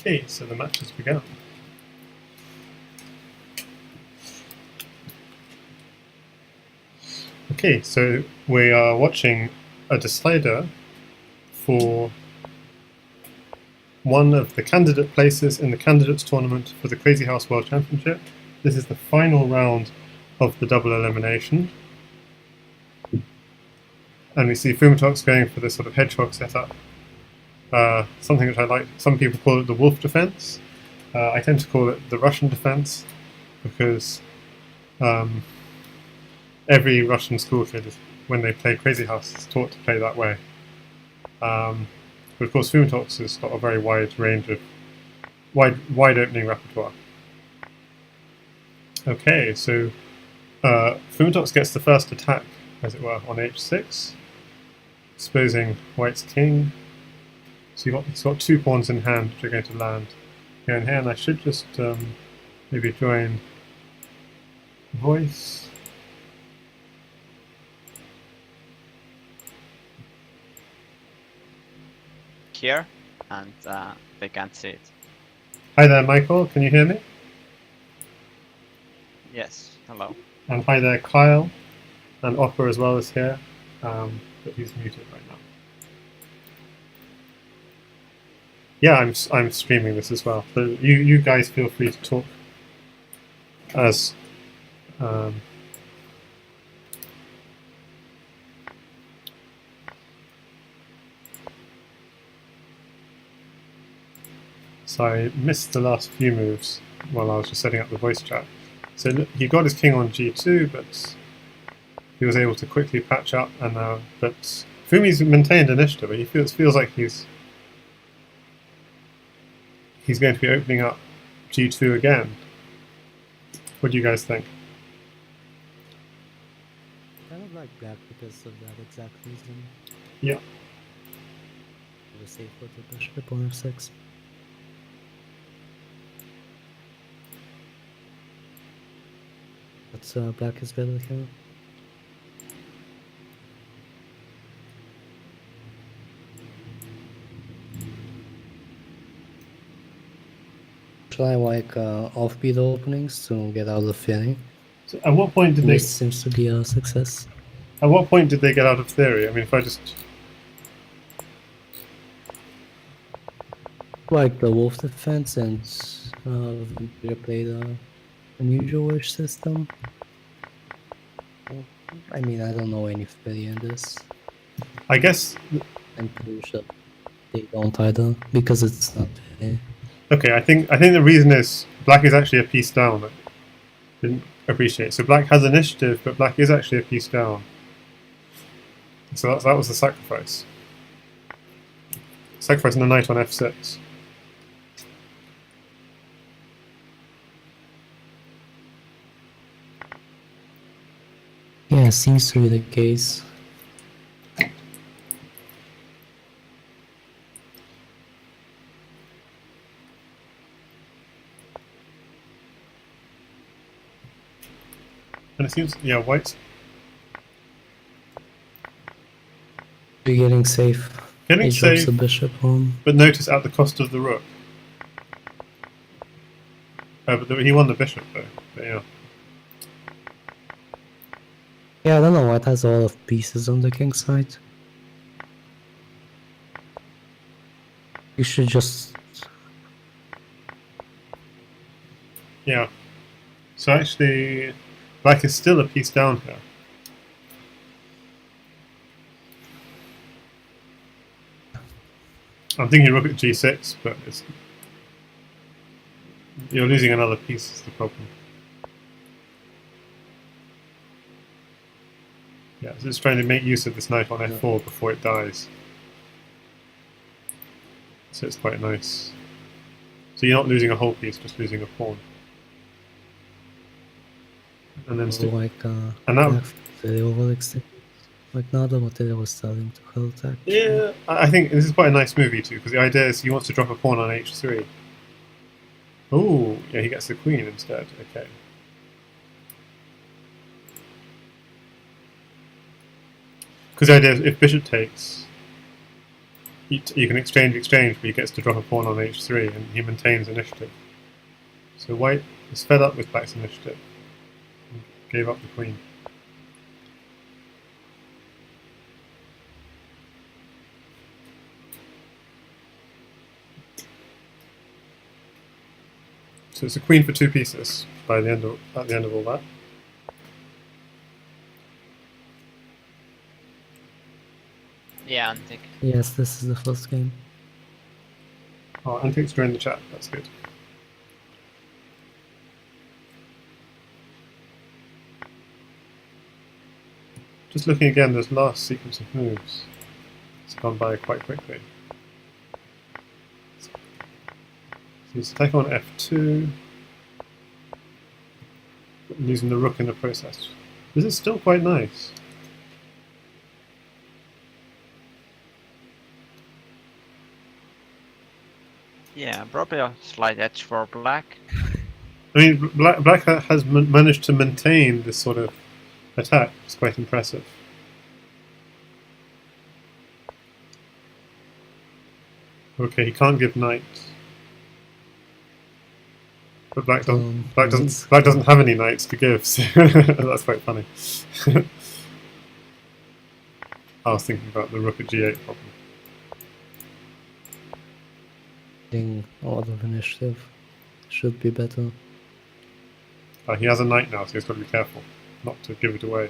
Okay, so the match has begun. Okay, so we are watching a decider for one of the candidate places in the candidates tournament for the Crazyhouse World Championship. This is the final round of the double elimination. And we see Fumitoks going for this sort of hedgehog setup. Something which I like. Some people call it the wolf defense. I tend to call it the Russian defense because every Russian school kid, when they play Crazyhouse, is taught to play that way. But of course, Fumitoks has got a very wide range of wide opening repertoire. Okay, so Fumitoks gets the first attack, as it were, on h6, exposing White's king. So he's got 2 pawns in hand which are going to land here and here, and I should just maybe join voice. Here, and they can't see it. Hi there, Michael. Can you hear me? Yes, hello. And hi there, Kyle. And Opera as well is here, but he's muted right now. Yeah, I'm streaming this as well. So you guys feel free to talk as So I missed the last few moves while I was just setting up the voice chat. So he got his king on g2, but he was able to quickly patch up, and but Fumi's maintained initiative. He feels like he's going to be opening up g2 again. What do you guys think? I don't like black because of that exact reason. Yeah. The safe for the bishop on f6. But black is better here. Try like offbeat openings to get out of theory. So at what point did This seems to be a success. At what point did they get out of theory? I mean, if I just like the wolf defense, and Vempele played a unusual-ish system. I mean, I don't know any theory in this. I guess I'm pretty sure they don't either because it's not very. okay. I think the reason is black is actually a piece down. I didn't appreciate. So black has initiative, but black is actually a piece down. So that was the sacrifice. Sacrificing the knight on f6. Yeah, seems to be the case. And it seems, yeah, white's You're getting safe. getting He drops safe, the bishop home. but notice at the cost of the rook. But he won the bishop though. But yeah. Yeah, I don't know, white has a lot of pieces on the king side. You should just... Yeah. So actually, black is still a piece down here. I'm thinking rook at g6, but you're losing another piece is the problem. Yeah, so it's trying to make use of this knight on f4 before it dies. So it's quite nice. So you're not losing a whole piece, just losing a pawn. And then and that very overextended. Like now the material is starting to hurt attack. Yeah, I think this is quite a nice movie too, because the idea is he wants to drop a pawn on h3. Oh, yeah, he gets the queen instead. Okay. Because the idea is if bishop takes, you can exchange, but he gets to drop a pawn on h3, and he maintains initiative. So white is fed up with black's initiative and gave up the queen. So it's a queen for 2 pieces at the end of all that. Yeah, antique. Yes, this is the first game. Oh, Antiques joined the chat. That's good. Just looking again, this last sequence of moves, it's gone by quite quickly. So he's attacking on f2, using the rook in the process. This is still quite nice. Yeah, probably a slight edge for black. I mean, black has managed to maintain this sort of attack. It's quite impressive. Okay, he can't give knight. But black doesn't have any knights to give, so that's quite funny. I was thinking about the rook at g8 problem. Getting a lot of initiative. Should be better. He has a knight now, so he's got to be careful not to give it away.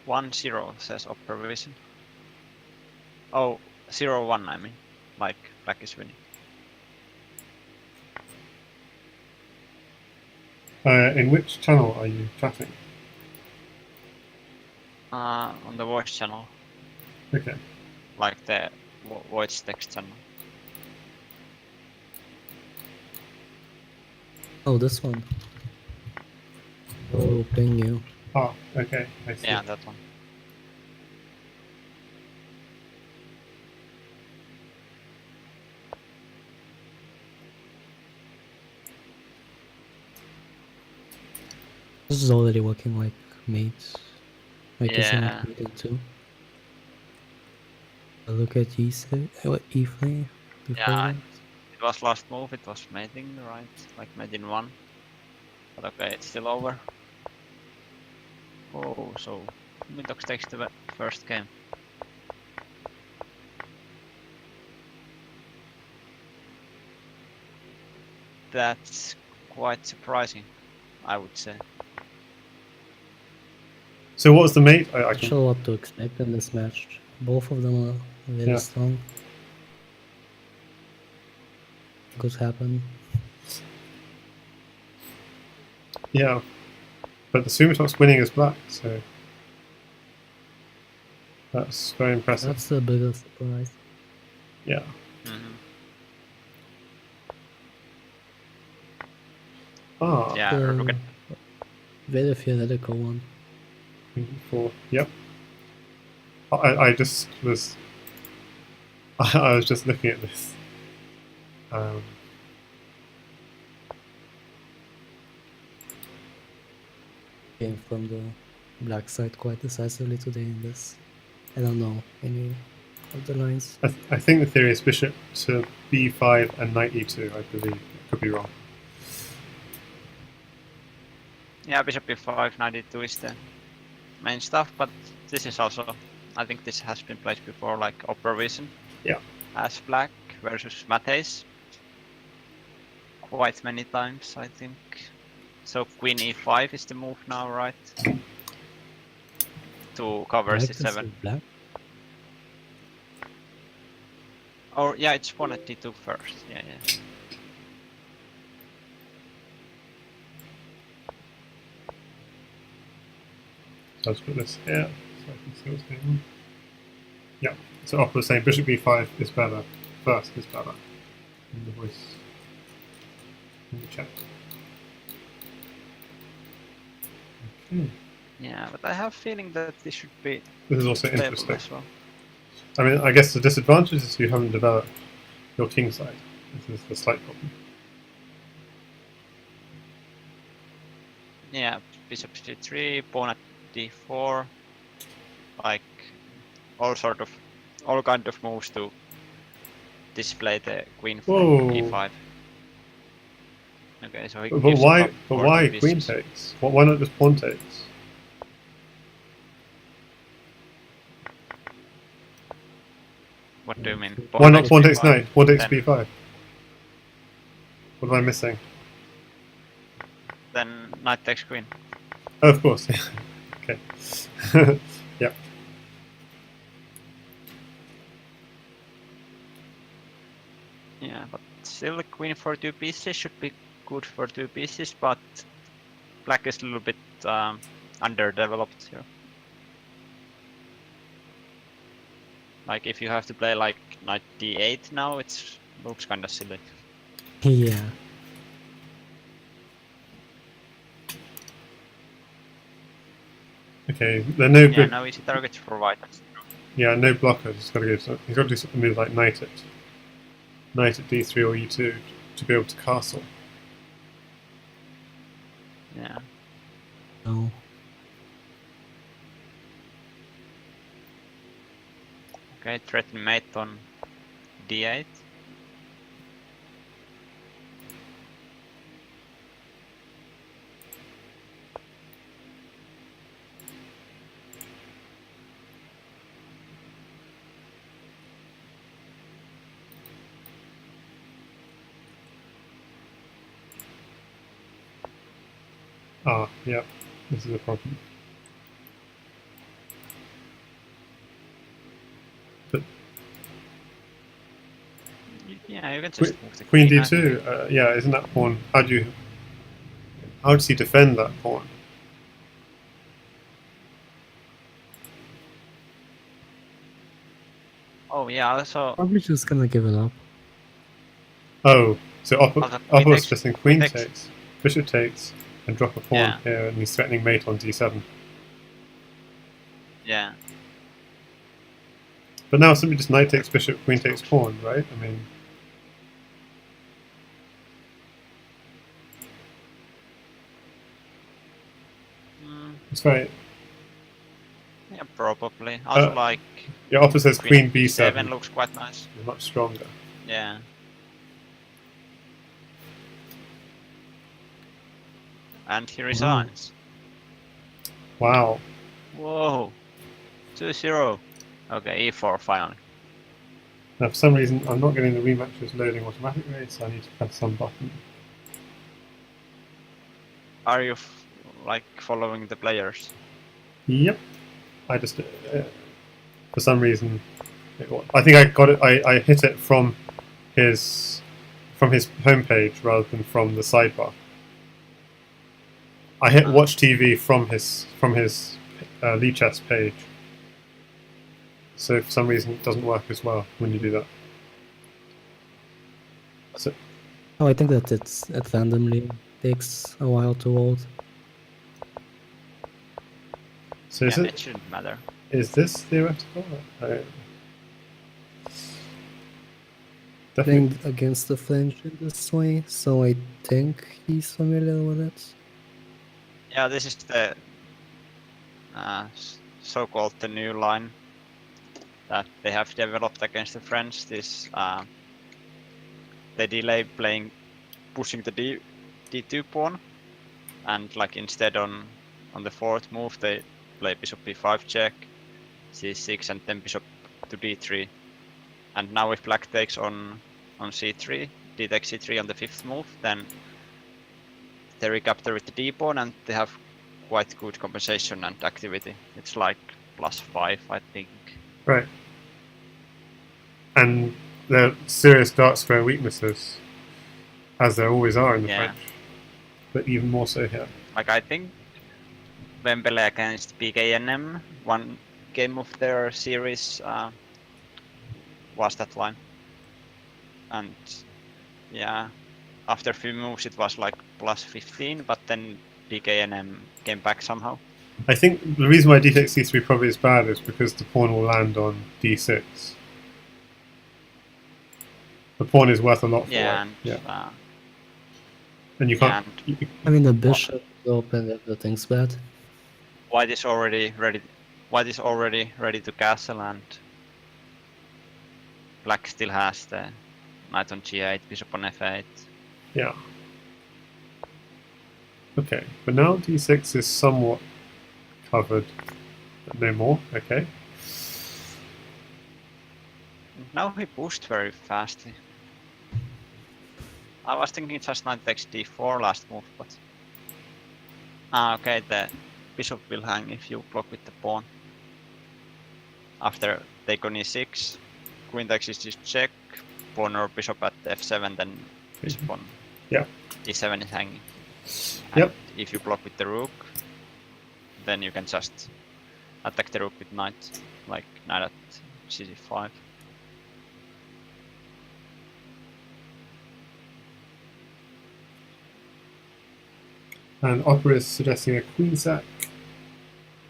One zero says observation. Oh, 0-1 I mean. Like black is winning. In which channel are you chatting? On the voice channel. Okay. Like the voice text channel. Oh, this one. Oh, ping you. Ah, okay, I see. Yeah, that one. This is already working like mates. Like it's Yeah. not mating too. Look at E3 before Yeah, that. it was last move, it was mating, right? Like mate in 1. But okay, it's still over. Oh, so Fumitoks takes the first game. That's quite surprising, I would say. So what was the mate? I Not can... sure what to expect in this match. Both of them are very Yeah. strong. Could happen. Yeah. But the Fumitoks winning is black, so... That's very impressive. That's the biggest surprise. Yeah. Mm-hmm. Ah, Yeah, look at Very theoretical one. 4. Yep. I just was... I was just looking at this. Came from the black side quite decisively today in this. I don't know any of the lines. I think the theory is bishop to b5 and knight e2, I believe. I could be wrong. yeah, bishop b5, knight e2 is the main stuff, but this is also, I think this has been played before, like observation. Yeah. As black versus Mateis. Quite many times, I think. So queen e5 is the move now, right? To cover Black is c7. black? Or yeah, it's pawn at d2 first. Yeah, yeah. So I'll just put this here so I can see what's going on. Yeah, so Opera was saying bishop b5 is better, first is better in the voice, in the chat. Okay. Yeah, but I have a feeling that this should be This is also playable interesting. as well. I mean, I guess the disadvantage is you haven't developed your king side. This is the slight problem. Yeah, bishop c3, pawn at d4, like all kind of moves to display the queen from Whoa. e5. Okay, so he But gives why? up But for why the queen bishops. takes? Why not just pawn takes? What do you mean? Why not pawn takes b5? knight? Pawn takes Then- b5. What am I missing? Then knight takes queen. Oh, of course. Okay. Yep. Yeah, but still the queen for 2 pieces should be good for 2 pieces, but black is a little bit underdeveloped here. Like if you have to play like knight d8 now, it looks kind of silly. Yeah. Okay. There are no Yeah, good. no easy targets for white. Yeah, no blockers. He's got to go. He's got to do something move like knight at d3 or e2 to be able to castle. Yeah. No. Okay, threaten mate on d8. Ah, yeah. This is a problem. Yeah, you can just move the Queen I think. d2. Yeah, isn't that pawn? How does he defend that pawn? Oh yeah, also Probably just gonna give it up. Oh, so Also, queen Oppo's takes, just in queen queen takes. takes, bishop takes, and drop a pawn Yeah. here, and he's threatening mate on d7. Yeah. But now simply just knight takes bishop, queen takes pawn, right? I mean, Mm, it's very. yeah, probably. Also like Yeah, Oppo says queen b7 7 looks quite nice. is much stronger. Yeah. And he resigns. Wow. Whoa. 2-0. Okay, e4 finally. Now, for some reason, I'm not getting the rematches loading automatically, so I need to press some button. Are you like following the players? Yep. I just, for some reason, I think I got it. I hit it from his homepage rather than from the sidebar. I hit watch TV from his Lee Chess page. So for some reason it doesn't work as well when you do that. So Oh, I think that it randomly takes a while to load. so Yeah, it shouldn't matter. is this theoretical? Definitely. Playing against the French in this way, so I think he's familiar with it. Yeah, this is the so-called the new line that they have developed against the French. This they delay pushing the d2 pawn, and like instead on the fourth move they play bishop b5 check, c6, and then bishop to d3. And now if black takes on c3, d takes c3 on the fifth move, then they recapture with the d pawn, and they have quite good compensation and activity. It's like +5, I think. Right. And there are serious dark square weaknesses, as there always are in the Yeah. French, but even more so here. Like I think Vempele against PKNM, one game of their series was that line. And yeah, after a few moves it was like +15, but then PKNM came back somehow. I think the reason why d takes c3 probably is bad is because the pawn will land on d6. The pawn is worth a lot for Yeah, white. and Yeah, and you yeah, can't. and I mean, the bishop is open, everything's bad. white is already ready. White is already ready to castle, and black still has the knight on g8, bishop on f8. Yeah. Okay, but now d6 is somewhat covered, but no more. Okay. Now he pushed very fastly. I was thinking just knight takes d4 last move, but okay, the bishop will hang if you block with the pawn. After take on e6, queen takes is just check, pawn or bishop at f7, then bishop on Yeah. e7 is hanging. And Yep. if you block with the rook, then you can just attack the rook with knight, like knight at c5. And Opera is suggesting a queen sack,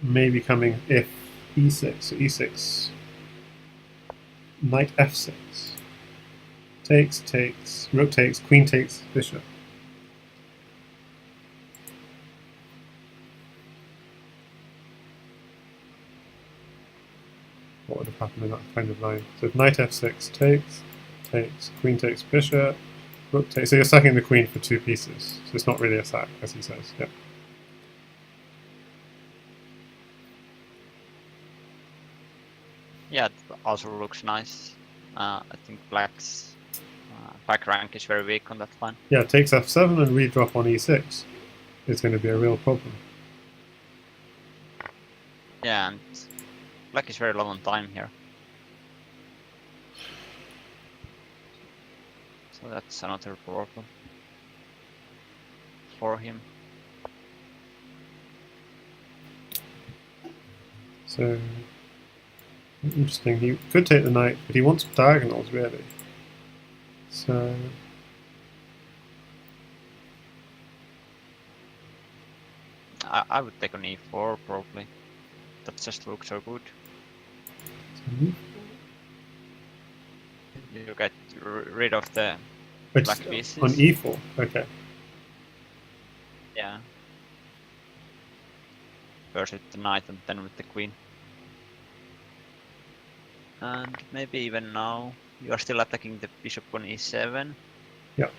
maybe coming if e6. So e6, knight f6, takes, rook takes, queen takes, bishop. What would have happened in that kind of line? So if knight f6 takes, queen takes, bishop, rook takes. So you're sacking the queen for 2 pieces. So it's not really a sack, as he says. Yeah. Yeah, it also looks nice. I think black's back rank is very weak on that line. Yeah, takes f7 and redrop on e6 is going to be a real problem. Yeah, and black is very low on time here. So that's another problem for him. So, interesting. He could take the knight, but he wants diagonals, really. So, I would take on e4 probably. That just looks so good. You get rid of the it's black pieces. on e4. Okay. Yeah. First with the knight and then with the queen. And maybe even now you are still attacking the bishop on e7. Yeah.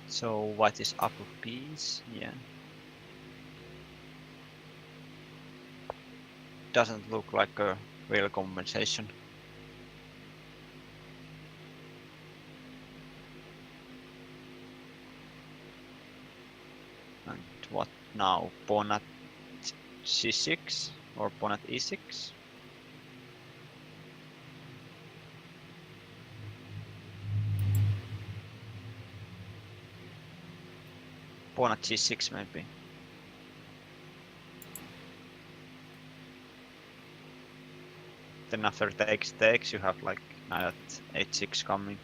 So white is up a piece, yeah. Doesn't look like a real compensation. And what now? Pawn at c6 or pawn at e6? Pawn at g6 maybe. Then after takes, you have like knight at h6 coming.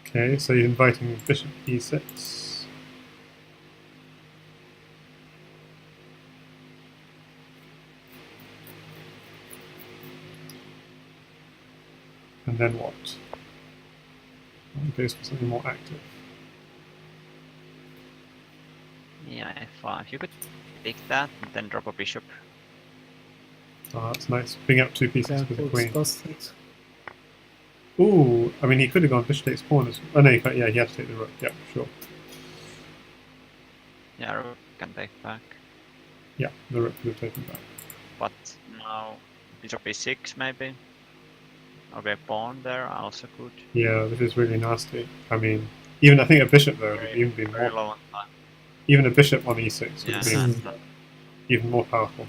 Okay, so you're inviting bishop e6. And then what? It goes for something more active. Yeah, f5. You could take that and then drop a bishop. Oh, that's nice. Bring up 2 pieces with the Looks queen. busted. Ooh, I mean, he could have gone bishop takes pawn as well. Oh, no, yeah, he had to take the rook. Yeah, sure. Yeah, rook can take back. Yeah, the rook could have taken back. But now bishop e6 maybe. Okay, pawn there also good. Yeah, this is really nasty. I mean, even I think a bishop there would have Very, even been very more. low on time. Even a bishop on e6 would Yeah, have been and even more powerful.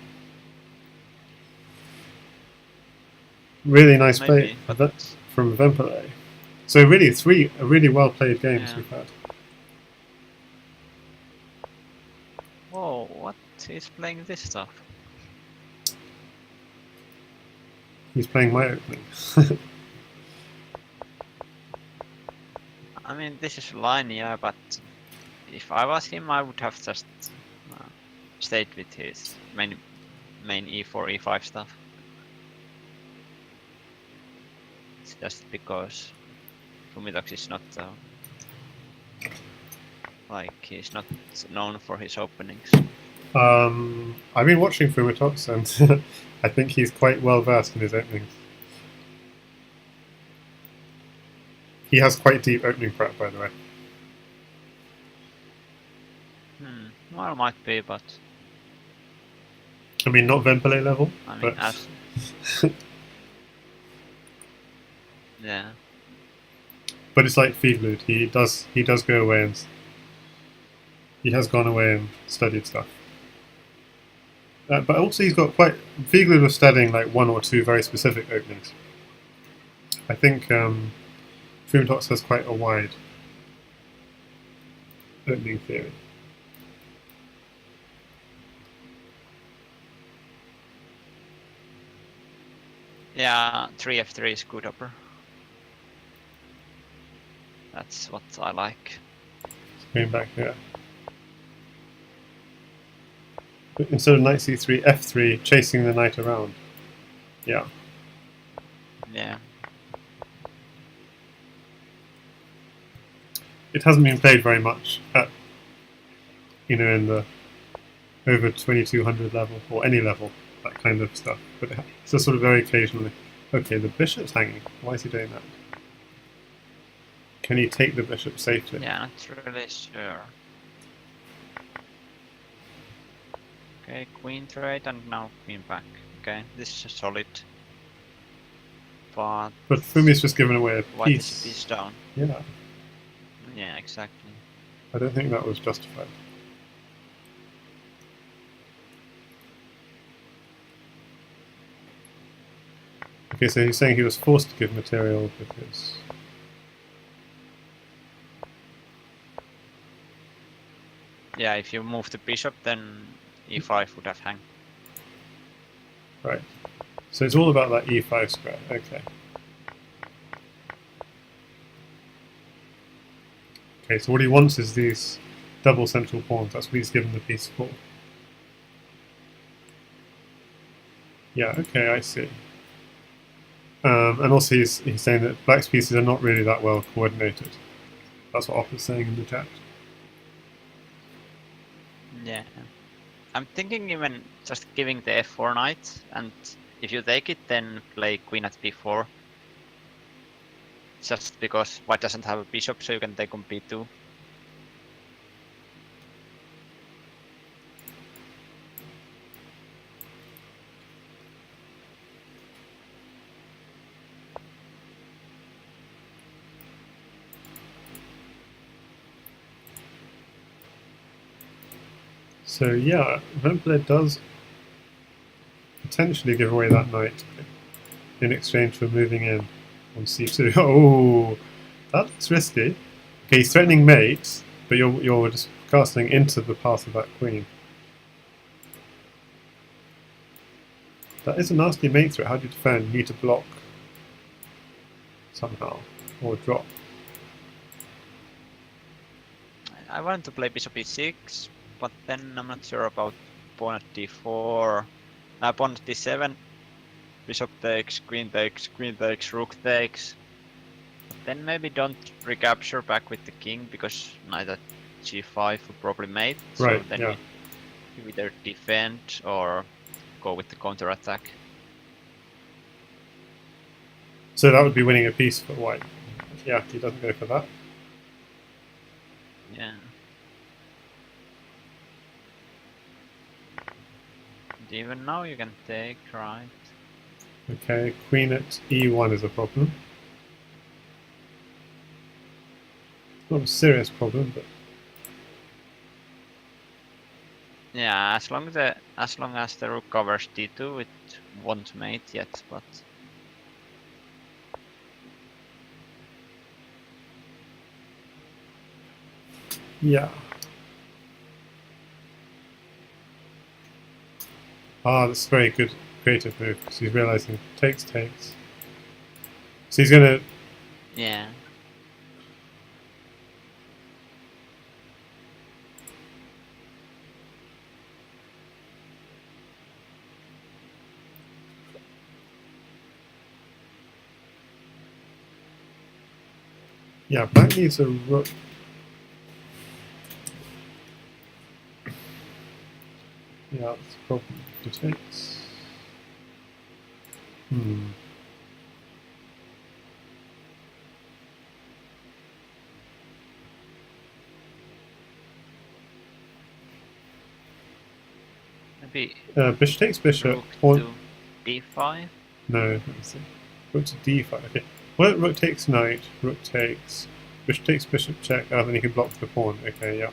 Really nice play maybe, but from Vempele. So really, 3 really well played games Yeah. we've had. whoa, what? He's playing this stuff. He's playing my opening. I mean, this is line, yeah, but if I was him, I would have just stayed with his main e4, e5 stuff. It's just because Fumitoks is not like he's not known for his openings. I've been watching Fumitoks, and I think he's quite well versed in his openings. He has quite deep opening prep, by the way. Well, might be, but I mean, not Vempele level, I mean, but as yeah, but it's like Feedloot. He does go away and he has gone away and studied stuff. But also he's got quite. Feedloot was studying like one or two very specific openings. I think Fumitoks has quite a wide opening theory. yeah, 3f3 is good upper. That's what I like. Going back here. But instead of knight c3, f3, chasing the knight around. Yeah. Yeah. It hasn't been played very much at, in the over 2200 level, or any level, that kind of stuff. But it's just sort of very occasionally. Okay, the bishop's hanging. Why is he doing that? Can he take the bishop safely? Yeah, not really sure. Okay, queen trade and now queen back. Okay, this is solid. But Fumi's just given away a white is a piece. piece down. Yeah, Yeah, exactly. I don't think that was justified. Okay, so he's saying he was forced to give material because... Yeah, if you move the bishop, then e5 would have hang. Right. So it's all about that e5 square. Okay. Okay, so what he wants is these double central pawns. That's what he's given the piece for. Yeah, okay, I see. And also he's saying that black's pieces are not really that well coordinated. That's what Op is saying in the chat. Yeah. I'm thinking even just giving the f4 knight, and if you take it, then play queen at b4. Just because white doesn't have a bishop, so you can take on b2. So yeah, Vempele does potentially give away that knight in exchange for moving in on c2. Oh, that looks risky. Okay, he's threatening mate, but you're just casting into the path of that queen. That is a nasty mate threat. How do you defend? You need to block somehow or drop. I wanted to play bishop e6, but then I'm not sure about pawn at d4. Pawn at d7. Bishop takes, queen takes, queen takes, rook takes. Then maybe don't recapture back with the king, because knight at g5 would probably mate. Right, So then yeah. you either defend or go with the counter attack. So that would be winning a piece for white. Yeah, he doesn't go for that. Yeah. And even now you can take, right? Okay, queen at e1 is a problem. Not a serious problem, but Yeah, as long as the rook covers d2, it won't mate yet, but yeah. Ah, that's a very good creative move, because he's realizing takes. So he's gonna... yeah. Yeah, black needs a rook. Yeah, that's a problem. It takes. Hmm. Maybe Bishop takes bishop. rook Pawn. to d5. No, let me see. Rook to d5. Okay. Well, rook takes knight. Rook takes. Bishop takes bishop check. Oh, then you can block the pawn. Okay, yeah.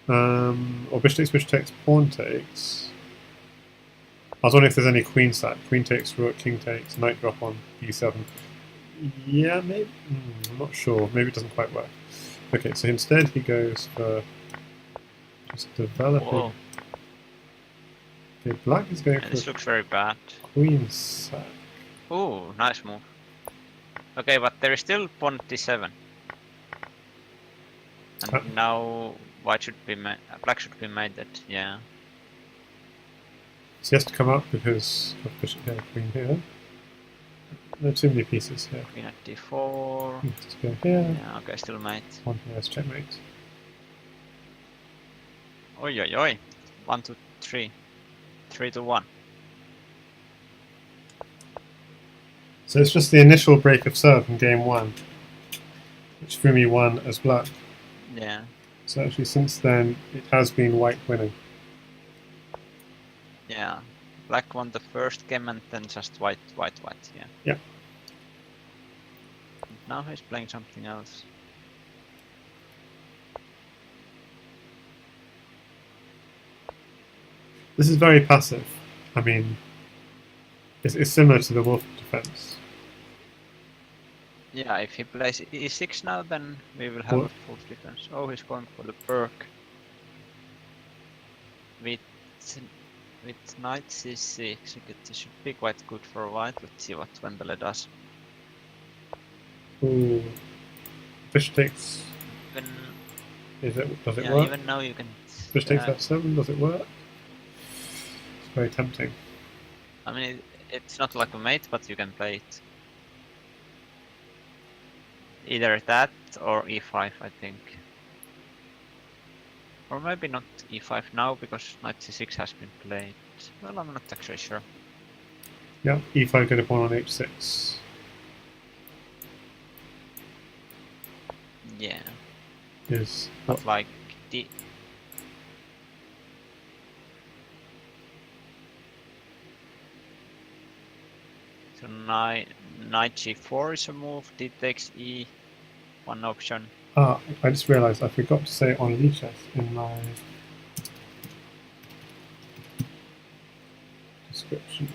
Or bishop takes pawn takes. I was wondering if there's any queen sack. Queen takes rook, king takes, knight drop on b7. Yeah, maybe. I'm not sure. Maybe it doesn't quite work. Okay, so instead he goes for just developing. Whoa. Okay, black is going Yeah, for this looks very bad. queen sack. Ooh, nice move. Okay, but there is still pawn d7. And now white should be black should be made that, yeah. So he has to come up because of bishop here, queen here. There are too many pieces here. Queen at d4. He has to go here. Yeah, okay, still mate. One here is checkmate. Oi oi oi. 1 to 3. 3 to 1. So it's just the initial break of serve in game one, which Fumi won as black. Yeah. So actually since then it has been white winning. Yeah. Black won the first game and then just white, yeah. Yeah. And now he's playing something else. This is very passive. I mean, it's similar to the wolf defense. Yeah, if he plays e6 now, then we will have What? a full defense. Oh, he's going for the perk. With knight c6, this should be quite good for white. Let's see what Vempele does. Ooh. Bishop takes. Even, Does it yeah, work? even now you can. Bishop takes Yeah, f7. Does it work? It's very tempting. I mean, it's not like a mate, but you can play it. Either that or e5, I think. Or maybe not e5 now, because knight c6 has been played. Well, I'm not actually sure. Yeah, e5 get a pawn on h6. Yeah, Is but what? like the. So knight g4 is a move. D takes e, one option. Ah, I just realised I forgot to say it on Lichess in my description.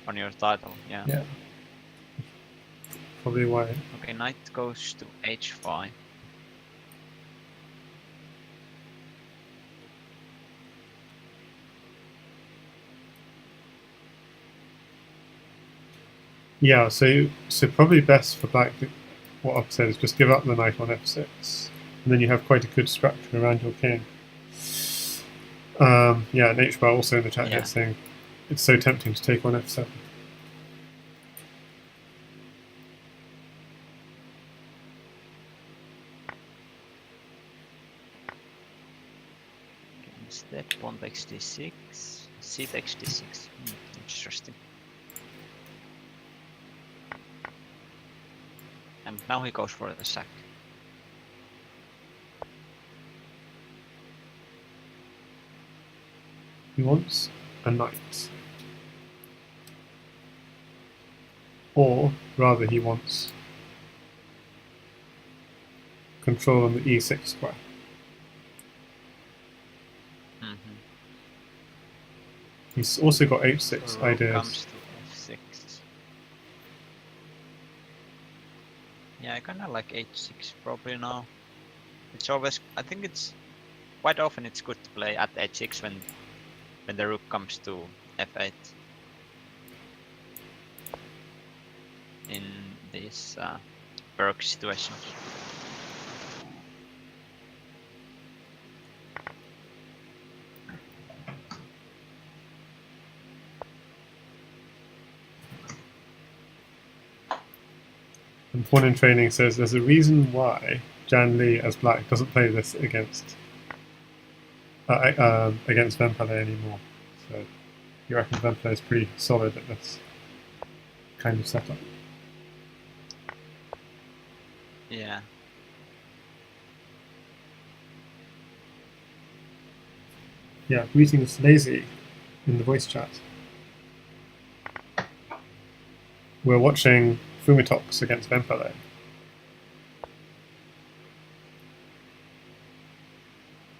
On your title, yeah. Yeah. Probably why. Okay, knight goes to h5. Yeah, so probably best for black. What I've said is just give up the knight on f6, and then you have quite a good structure around your king. Yeah, and HBAR also in the chat Yeah. here saying it's so tempting to take on f7. Instead, pawn takes d6, c takes d6. Interesting. And now he goes for the sack. He wants a knight. Or, rather, he wants control on the e6 square. Mm-hmm. He's also got h6 So rook ideas. comes to f6. Yeah, I kinda like h6 probably now. It's always, I think it's quite often it's good to play at h6 when the rook comes to f8. In these perk situations. And Pawn in Training says there's a reason why Jan Lee as black doesn't play this against Vempele anymore. So you reckon Vempele is pretty solid at this kind of setup? Yeah. Yeah, greetings Lazy in the voice chat. We're watching Fumitoks against Vempele.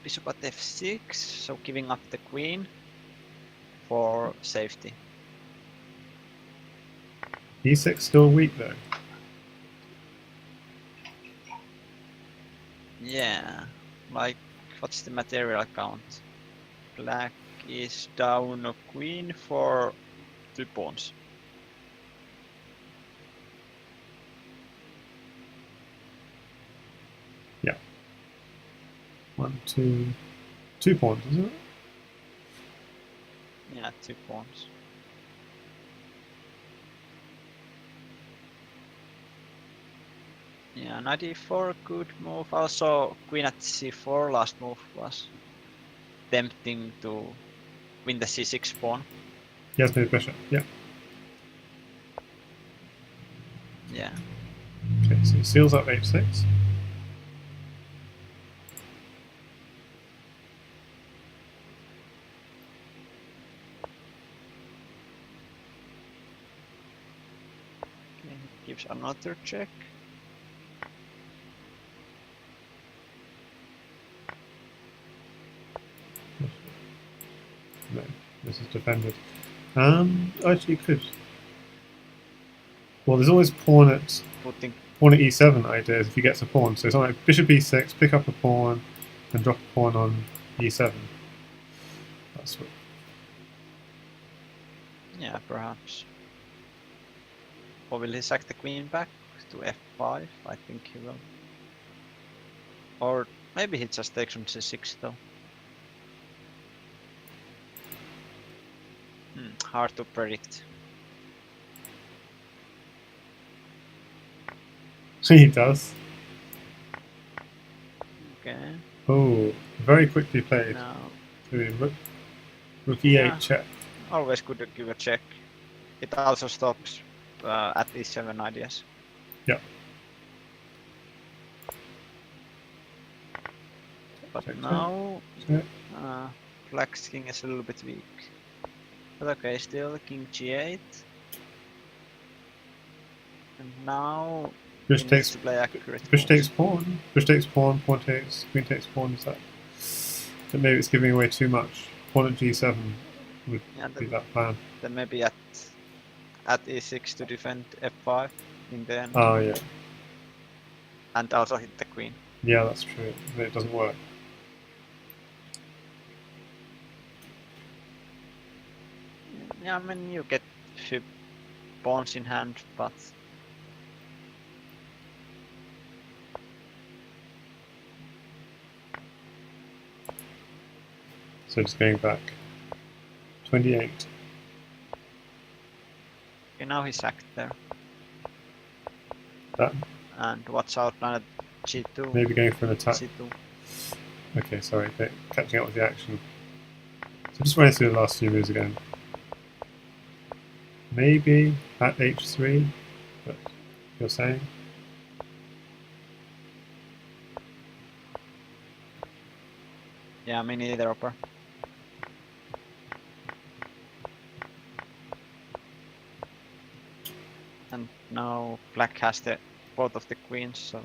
Bishop at f6, so giving up the queen for safety. E6 still weak though. Yeah, like what's the material count? Black is down a queen for 2 pawns. Yeah. 2 pawns, isn't it? Yeah, 2 pawns. Yeah, knight e4, good move. Also, queen at c4 last move was tempting to win the c6 pawn. Yes, made bishop. Yeah. Yeah. Okay, so he seals up h6. Okay, gives another check. No, this is defended. Actually, you could. Well, there's always pawn at e7 ideas if he gets a pawn. So it's like bishop e6, pick up a pawn, and drop a pawn on e7. That's what. Yeah, perhaps. Or will he sack the queen back to f5? I think he will. Or maybe he just takes on c6 though. Hard to predict. He does. Okay. Oh, very quickly played. Now, Rook e8 check. always good to give a check. It also stops at e7 ideas. Yeah. But Check, now, check. Black's king is a little bit weak. But okay, still king g8. And now Bishop he needs takes to play accurate. Bishop moves. takes pawn. Bishop takes pawn. Pawn takes. Queen takes pawn. Is that? But maybe it's giving away too much. Pawn at g7 would be that plan. Then maybe at e6 to defend f5 in the end. Oh yeah. And also hit the queen. Yeah, that's true. It doesn't work. Yeah, I mean you get few pawns in hand, but So just going back. 28. okay, now he's sacked there. That And watch out now at g2. maybe going for an attack. c2. Okay, sorry, catching up with the action. So just running through the last few moves again. Maybe at h3, but you're saying? Yeah, me neither, upper. And now black has the both of the queens, so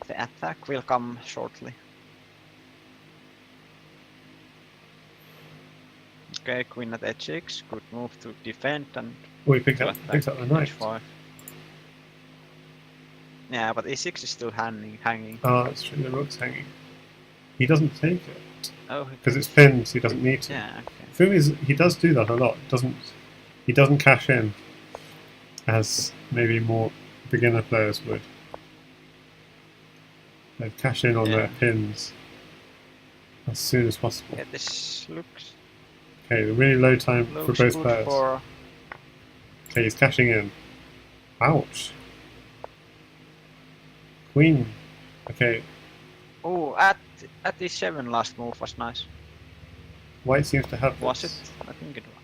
the attack will come shortly. Okay, queen at h6, good move to defend and Oh, he picked to up attack the knight. h5. Yeah, but e6 is still hanging. Oh, that's true, the rook's hanging. He doesn't take it. Oh, Because it's pinned, so he doesn't need to. yeah, okay. Fumi's, he does do that a lot. He doesn't cash in as maybe more beginner players would. They cash in on their pins as soon as possible. Yeah, this looks Okay, the really low time for both good players. for Okay, he's cashing in. Ouch. Queen. Okay, Oh, at D7 last move was nice. white seems to have Was this. it? I think it was.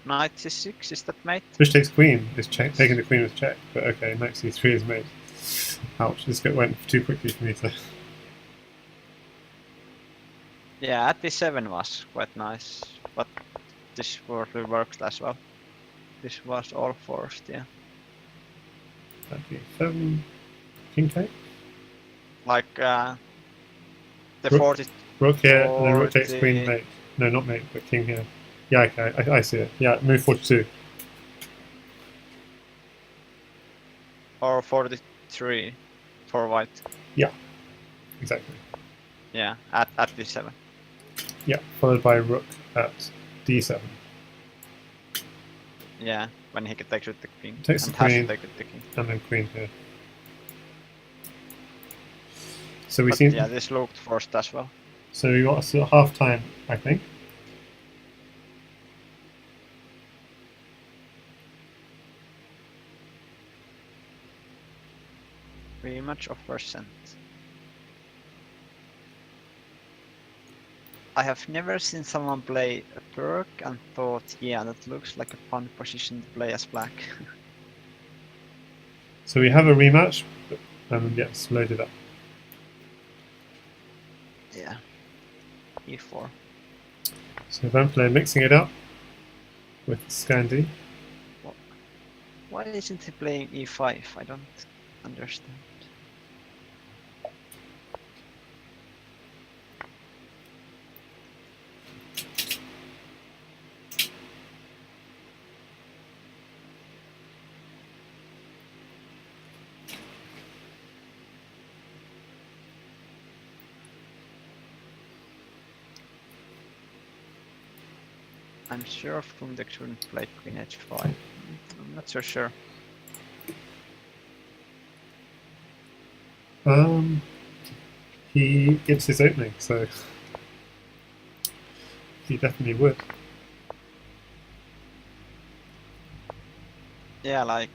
Knight C6, is that mate? Fish takes queen is taking the queen with check, but okay, knight c3 is made. Ouch, this went too quickly for me to... Yeah, at D7 was quite nice, but this probably worked as well. This was all forced, yeah. That'd be 7. King take? Like, the Rook. 40... Rook here, and then rook takes 40 queen, mate. No, not mate, but king here. Yeah, okay, I see it. Yeah, move 42. or 43 for white. Yeah, exactly. Yeah, at D7. Yeah, followed by rook at d7. Yeah, when he takes with the king. Takes and the has to queen. take with the king. And then queen here. So we But seem... yeah, this looked forced as well. So we got a sort of half time, I think. Rematch of percent. I have never seen someone play a perk and thought, yeah, that looks like a fun position to play as black. So we have a rematch, and yes, loaded up. Yeah. E4. So Vempele mixing it up with Scandi. Why isn't he playing E5? I don't understand. I'm sure Fumitoks shouldn't play Queen H5. I'm not so sure. He gives his opening, so he definitely would. Yeah, like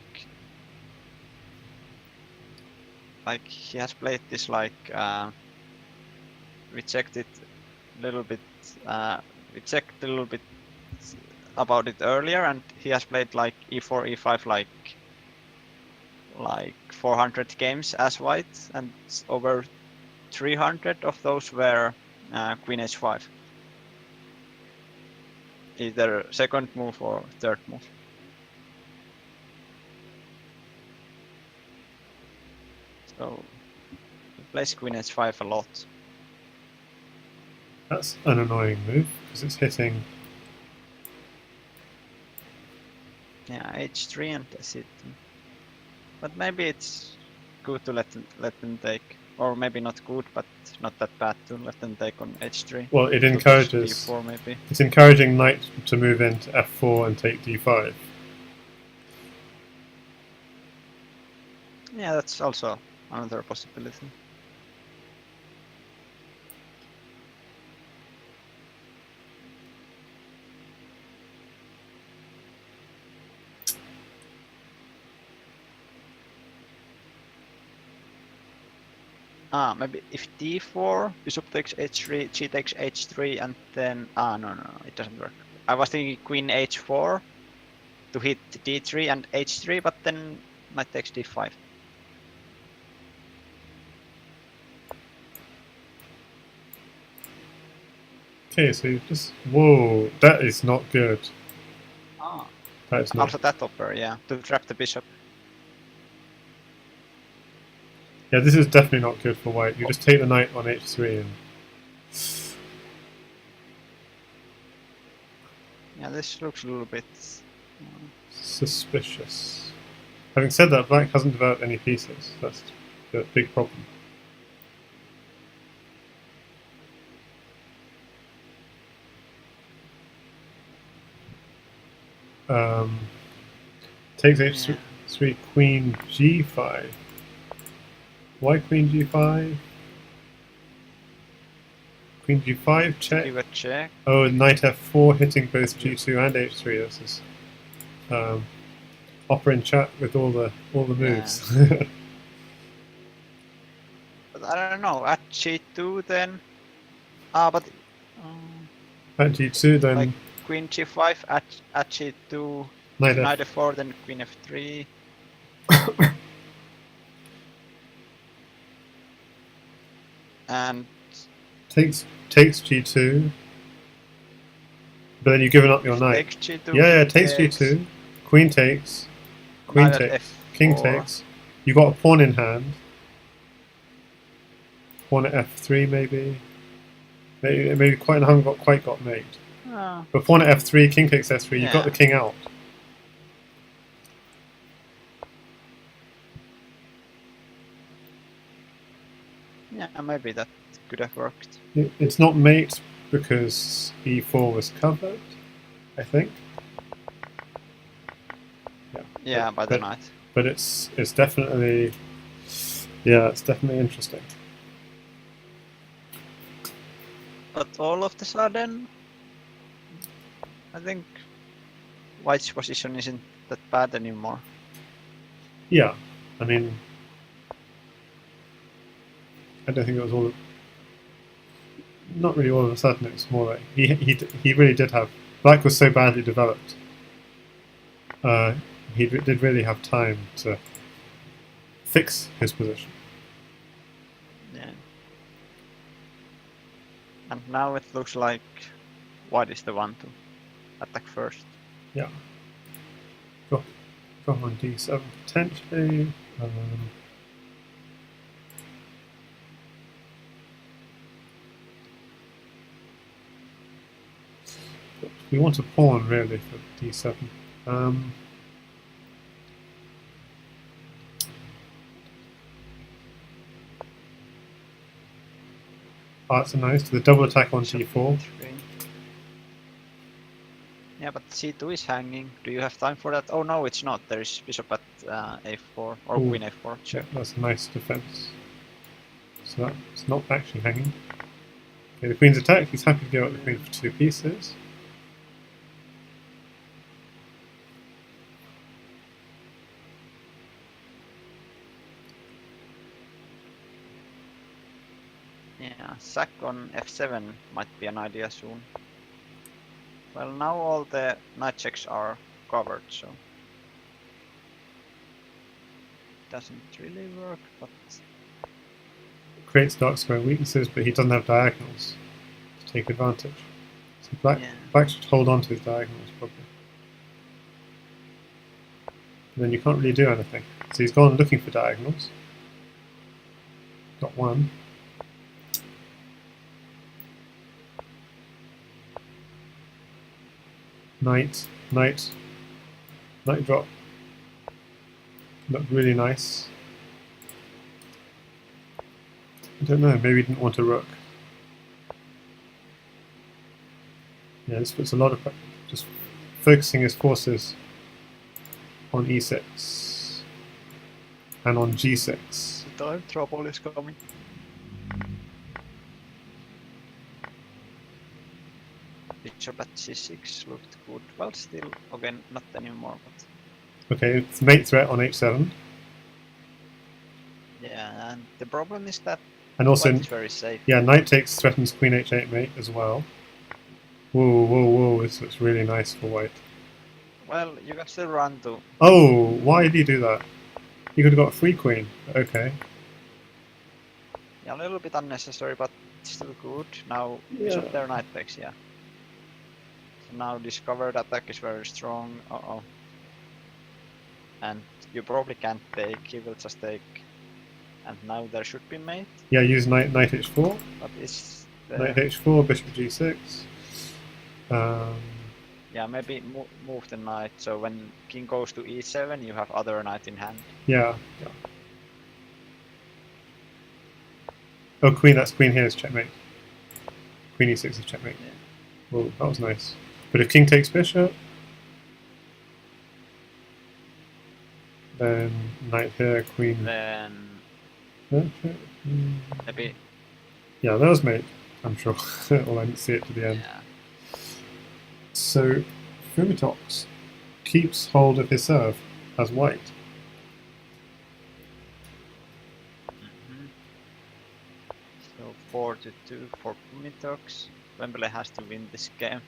he has played this we checked it a little bit. We checked a little bit about it earlier, and he has played like E4, E5 like 400 games as white, and over 300 of those were Queen H5. Either second move or third move. So he plays Queen H5 a lot. That's an annoying move because it's hitting. Yeah, H3 and that's it. But maybe it's good to let them take, or maybe not good, but not that bad to let them take on H3. Well, it To push encourages. D4 maybe. It's encouraging knight to move into f4 and take d5. Yeah, that's also another possibility. Maybe if D4, bishop takes H3, G takes H3, and then no, it doesn't work. I was thinking Queen H4 to hit D3 and H3, but then knight takes D5. Okay, so you just... Whoa, that is not good. That is not... Also that offer, yeah, to trap the bishop. Yeah, this is definitely not good for white. You just take the knight on h3 and... Yeah, this looks a little bit... suspicious. Having said that, black hasn't developed any pieces. That's the big problem. Takes h3, queen g5. Why queen g5? Queen g5 check. Give a check. Oh, knight f4 hitting both g2 and h3. This is Opera in chat with all the moves. But I don't know. At G2 then. But At G2, then like Queen G5 at G2, knight Knight F. F4, then Queen F3. And takes G2, but then you've given up your if knight. takes G2, Yeah, king takes G2. Queen takes. Queen Knight at takes. F4. King takes. You got a pawn in hand. Pawn at F3 maybe. Maybe quite haven't quite got mate. Ah, But pawn at F3, king takes F3. You've got the Yeah. king out. yeah, maybe that could have worked. It's not mate because E4 was covered, I think. Yeah, by the knight. But it's definitely, yeah, it's definitely interesting. But all of the sudden, I think White's position isn't that bad anymore. Yeah, I mean, I don't think it was all. Not really all of a sudden. It was more like he really did have. Black was so badly developed. He did really have time to fix his position. Yeah. And now it looks like White is the one to attack first. Yeah. Go on D7 potentially. We want a pawn really for D7. That's nice. The double attack on Bishop G4. E3. Yeah, but C2 is hanging. Do you have time for that? Oh no, it's not. There is bishop at A4 or Ooh. Queen A4. Yeah, Check. that's a nice defense. So that's not actually hanging. Okay, the queen's attacked. He's happy to give up the queen for 2 pieces. Yeah, sack on F7 might be an idea soon. Well, now all the knight checks are covered, so doesn't really work, but Creates dark square weaknesses, but he doesn't have diagonals to take advantage. So black should hold on to his diagonals probably. And then you can't really do anything. So he's gone looking for diagonals. Got one. Knight drop. Looked really nice. I don't know, maybe he didn't want a rook. Yeah, this puts a lot of just focusing his forces on e6 and on g6. the time trouble is coming. Bishop at c6 looked good. Well, still, again, not anymore, but Okay, it's mate threat on h7. yeah, and the problem is that And also, White is very safe. yeah, knight takes threatens queen h8 mate as well. Whoa, whoa, whoa, this looks really nice for white. Well, you can still run to... Oh, why did he do that? He could have got a free queen. Okay. Yeah, a little bit unnecessary, but still good. Now, Yeah. bishop there, knight takes, yeah. So now discovered attack is very strong. Uh-oh. And you probably can't take, he will just take. And now there should be mate. Yeah, use knight h4. But is Knight h4, bishop g6. Yeah, maybe move the knight, so when king goes to e7, you have other knight in hand. Yeah. Oh, queen, that's queen here is checkmate. Queen e6 is checkmate. Yeah. Oh, that was nice. But if king takes bishop, then knight here, queen. Then maybe... Yeah, that was mate, I'm sure. Well, I didn't see it to the end. Yeah. So, Fumitoks keeps hold of his serve. as white. So 4-2 for Fumitoks. Vempele has to win this game.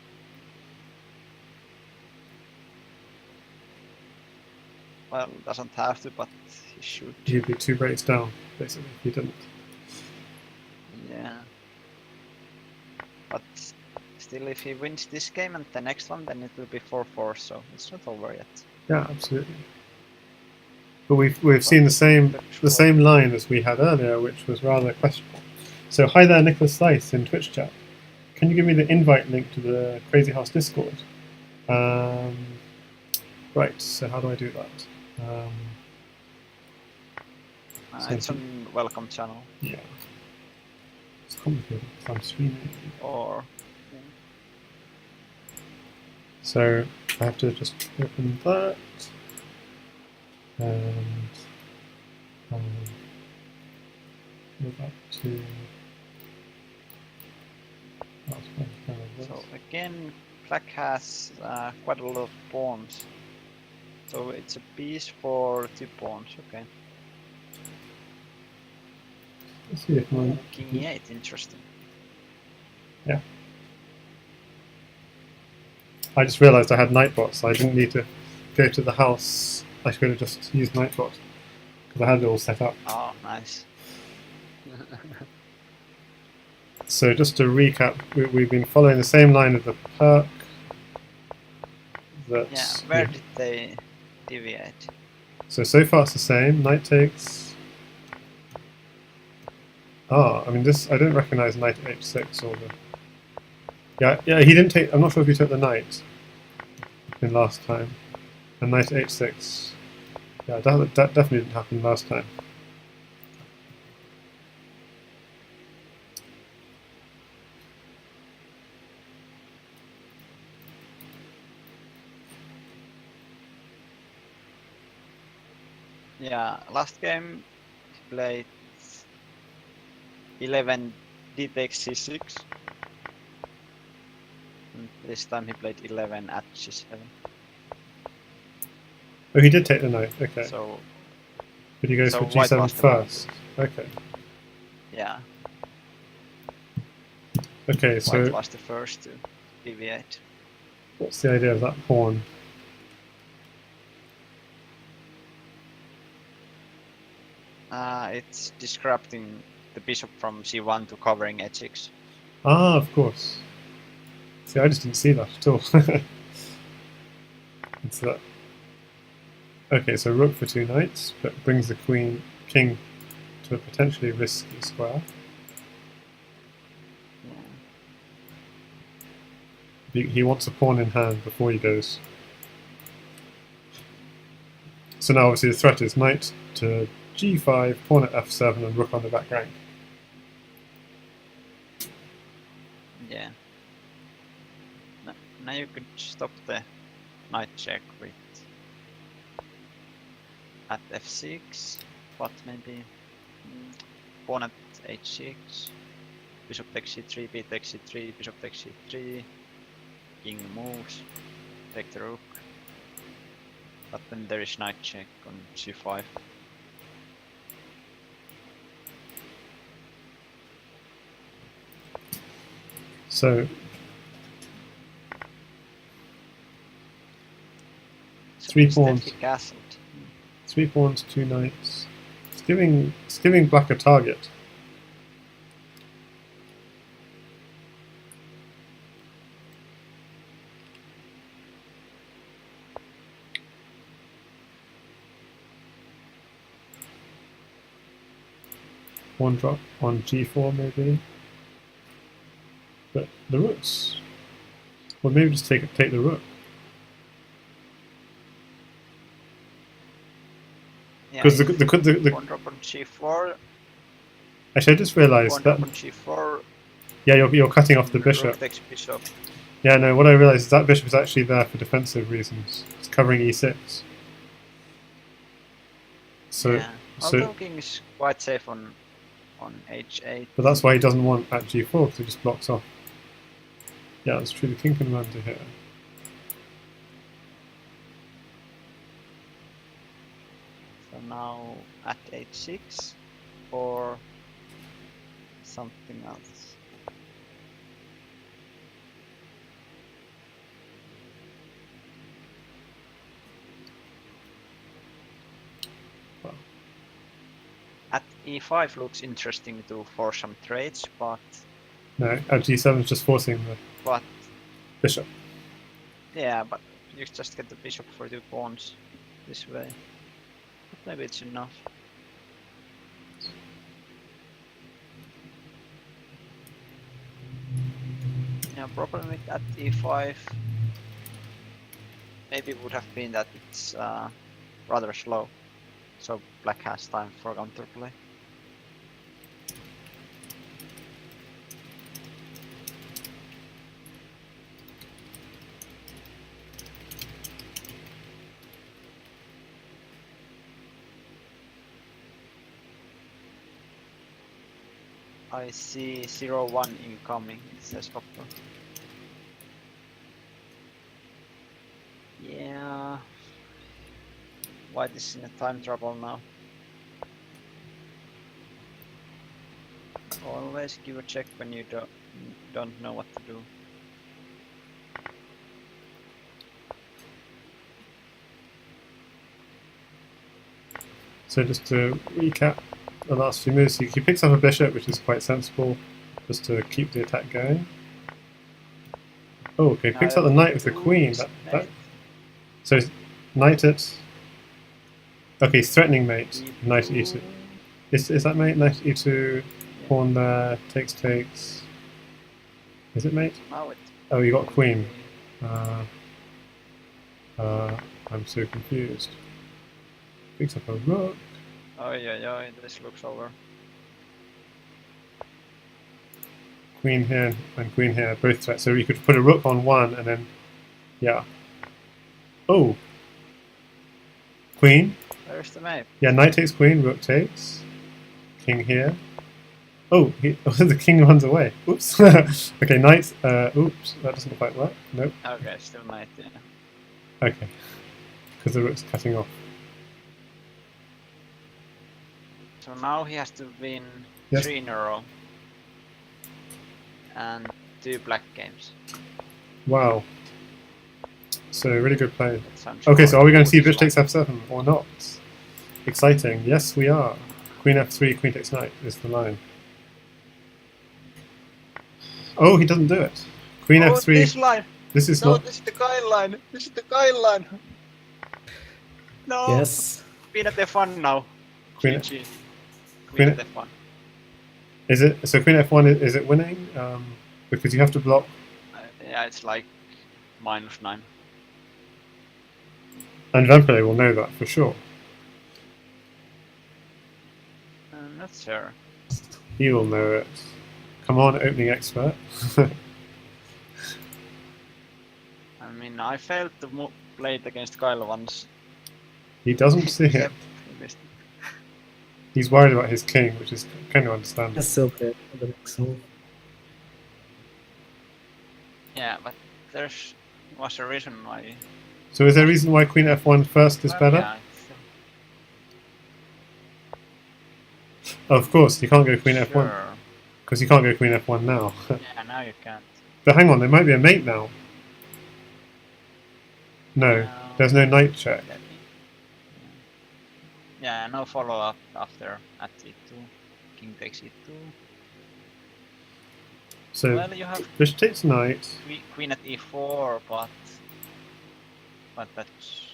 Well, doesn't have to, but he should. He'd be 2 breaks down, basically, if he didn't. Yeah. But still, if he wins this game and the next one, then it will be 4-4, so it's not over yet. Yeah, absolutely. But we've seen the same line as we had earlier, which was rather questionable. So hi there, Nicholas Slice in Twitch chat. Can you give me the invite link to the Crazyhouse Discord? Right. So how do I do that? So It's on welcome channel. Yeah. It's complicated because I'm streaming. Or So I have to just open that and go back to. so again, black has quite a lot of pawns. So it's a piece for 2 pawns. Okay. Let's see if mine. King 8, interesting. Yeah. I just realised I had Nightbot, so I didn't need to go to the house. I could have just used Nightbot because I had it all set up. Oh, nice. So just to recap, we've been following the same line of the perk. Yeah, where did they deviate? So far it's the same. Knight takes. Ah, I mean this. I don't recognise knight at h6 or the. Yeah, he didn't take. I'm not sure if he took the knight in last time. And knight at h6. Yeah, that definitely didn't happen last time. Yeah, last game he played 11 d takes c6. And this time he played 11 at g7. Oh, he did take the knight. Okay. So But he goes so for white g7 lost the one. first. Okay. Yeah, Okay, white so was the first to deviate. what's the idea of that pawn? It's disrupting the bishop from c1 to covering h6. Ah, of course. See, I just didn't see that at all. It's that. Okay, so rook for 2 knights, but brings the king to a potentially risky square. He wants a pawn in hand before he goes. So now obviously the threat is knight to g5, pawn at f7, and rook on the back rank. Yeah. Now you could stop the knight check with at f6, but maybe pawn at h6, bishop takes c3, b takes c3, bishop takes c3, king moves, take the rook, but then there is knight check on c5. So 3 instead pawns. he castled. 3 pawns, 2 knights. It's giving black a target. One drop on g4 maybe. But the rooks. Well, maybe just take the rook. Yeah, Because the pawn drop on c4, actually I just realised pawn that drop on c4, yeah you're cutting off the bishop. rook takes bishop. Yeah, no. What I realised is that bishop is actually there for defensive reasons. It's covering e6. So Yeah, although king is quite safe on h8. but that's why he doesn't want at g4 because it just blocks off. Yeah, that's true. The king can run to here. now at h6 or something else. Well. At e5 looks interesting to force some trades, but No, at g7 is just forcing the bishop. yeah, but you just get the bishop for 2 pawns this way. But maybe it's enough. Yeah, problem with at e5 maybe would have been that it's rather slow, so black has time for counterplay. I see 0-1 incoming, it says Oppo. Yeah. White is in a time trouble now. Always give a check when you don't know what to do. So just to recap the last few moves, he picks up a bishop, which is quite sensible, just to keep the attack going. Oh, okay, picks up the knight with the queen. So knight at... Okay, he's threatening mate. Knight at e2. Is that mate? Knight at e2, pawn there, takes. Is it mate? Now it. Oh, you got queen. I'm so confused. Picks up a rook. Oh yeah, this looks over. Queen here and queen here, both threats. So you could put a rook on one and then, yeah. Oh! Queen. There's the mate. Yeah, knight takes queen, rook takes. King here. Oh, the king runs away. Oops. Okay, knight. Oops, that doesn't quite work. Nope. Okay, still knight, yeah. Okay. Because the rook's cutting off. So now he has to win Yes. 3 in a row. And 2 black games. Wow. So, really good play. That sounds Okay, so are we going to see good. bishop takes f7 or not? Exciting. Yes, we are. Queen f3, queen takes knight is the line. Oh, he doesn't do it. Queen f3. This line! This is No, not. this is the guideline! This is the guideline! No! Yes. Queen at f1 now. Queen- GG. Queen- Queen at f1. Is it so? Queen f1 is it winning? Because you have to block. Yeah, it's like -9. And Vempele will know that for sure. I'm not sure. He will know it. Come on, opening expert. I mean, I failed to play it against Kyle once. He doesn't see it. Yep, he missed. He's worried about his king, which is kind of understandable. That's so good for the next move. Yeah, but was a reason why. So is there a reason why Queen f1 first is Well, better? yeah, Of course, you can't go Queen f1 sure. because you can't go Queen f1 now. Yeah, now you can't. But hang on, there might be a mate now. No, there's no knight check. Yeah, no follow up after at e2. King takes e2. So Well, you have bishop takes knight. queen at e4, but that's,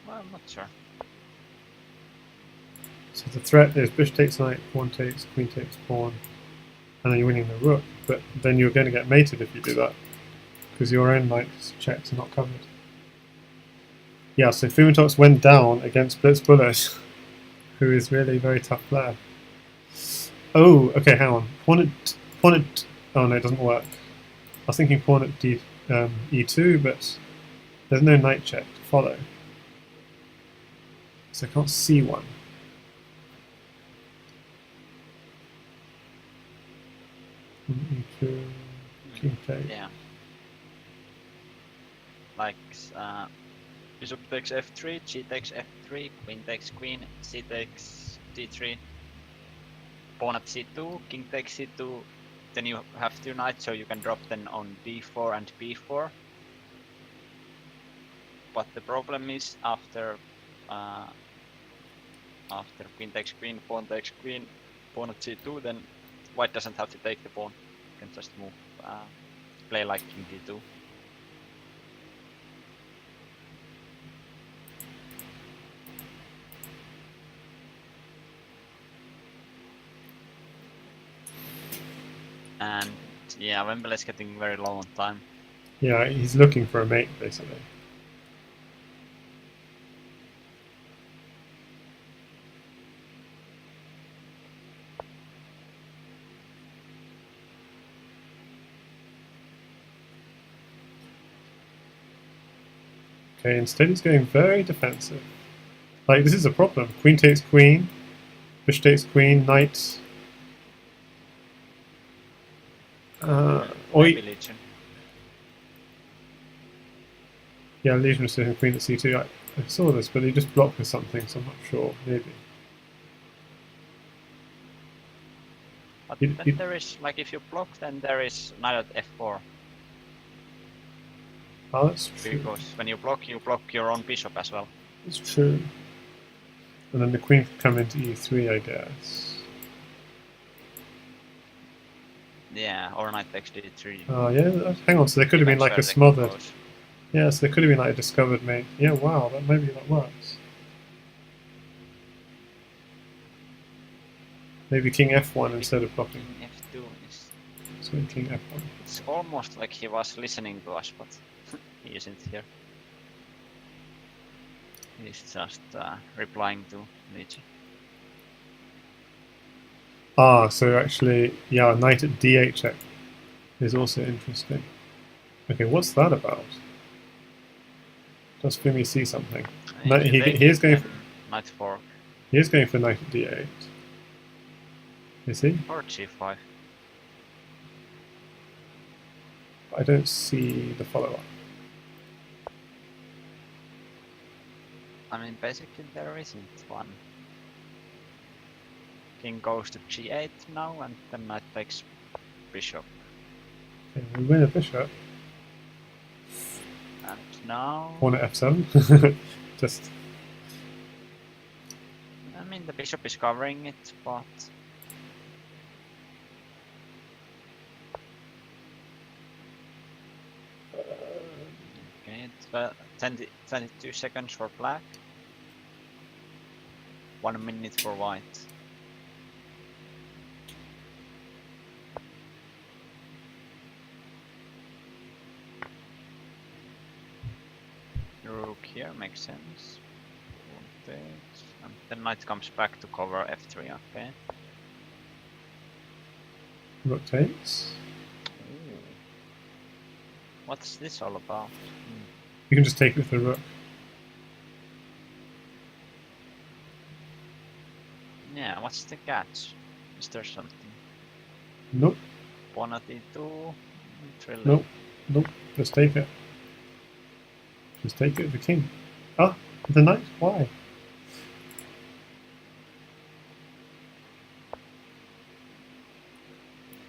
well, I'm not sure. So the threat is bishop takes knight, pawn takes, queen takes pawn, and then you're winning the rook. But then you're going to get mated if you do that, because your own knight's checks are not covered. Yeah, so Fumitoks went down against Blitzbullet, who is really a very tough player. Oh, okay, hang on. Pawn at. Oh no, it doesn't work. I was thinking pawn at e2, but there's no knight check to follow, so I can't see one. E2, king takes. Yeah. Like Bishop takes f3, g takes f3, queen takes queen, c takes d3, pawn at c2, king takes c2, then you have 2 knights, so you can drop them on d4 and b4. But the problem is after queen takes queen, pawn takes queen, pawn at c2, then white doesn't have to take the pawn. You can just move, play like king d2. And yeah, Vempele is getting very low on time. Yeah, he's looking for a mate, basically. Okay, instead he's going very defensive. Like, this is a problem. Queen takes queen, bishop takes queen, knight. Maybe Legion. Yeah, Legion was taking queen at c2. I saw this, but he just blocked with something, so I'm not sure. Maybe. But You- then you- there is, like, if you block, then there is knight at f4. Oh, that's true. Because when you block your own bishop as well. It's true. And then the queen could come into e3, I guess. Yeah, or knight takes d3. Oh, yeah, hang on, so there could have been like a Depends where they smothered. compose. Yeah, so there could have been like a discovered mate. Yeah, wow, maybe that works. Maybe king f1 instead of blocking. King f2 is... So king f1. It's almost like he was listening to us, but he isn't here. He's just replying to Nietzsche. Ah, so actually, yeah, knight at d8 check is also interesting. Okay, what's that about? Does Fumi see something? No, If you take he is it, going then for, knight fork he is going for knight at d8. Is he? or g5. I don't see the follow-up. I mean, basically there isn't one. King goes to g8 now, and then knight takes bishop. Okay, we win a bishop. And now... Pawn at f7. Just I mean, the bishop is covering it, but... Okay, 22 seconds for black. 1 minute for white. Rook here makes sense. Rotates, and then knight comes back to cover f3, okay. rotates. Ooh. What's this all about? You can just take it with the rook. Yeah, what's the catch? Is there something? Nope, Pawn at e2? Really? nope, nope. Just take it. Just take it with the king. Ah, the knight? Why?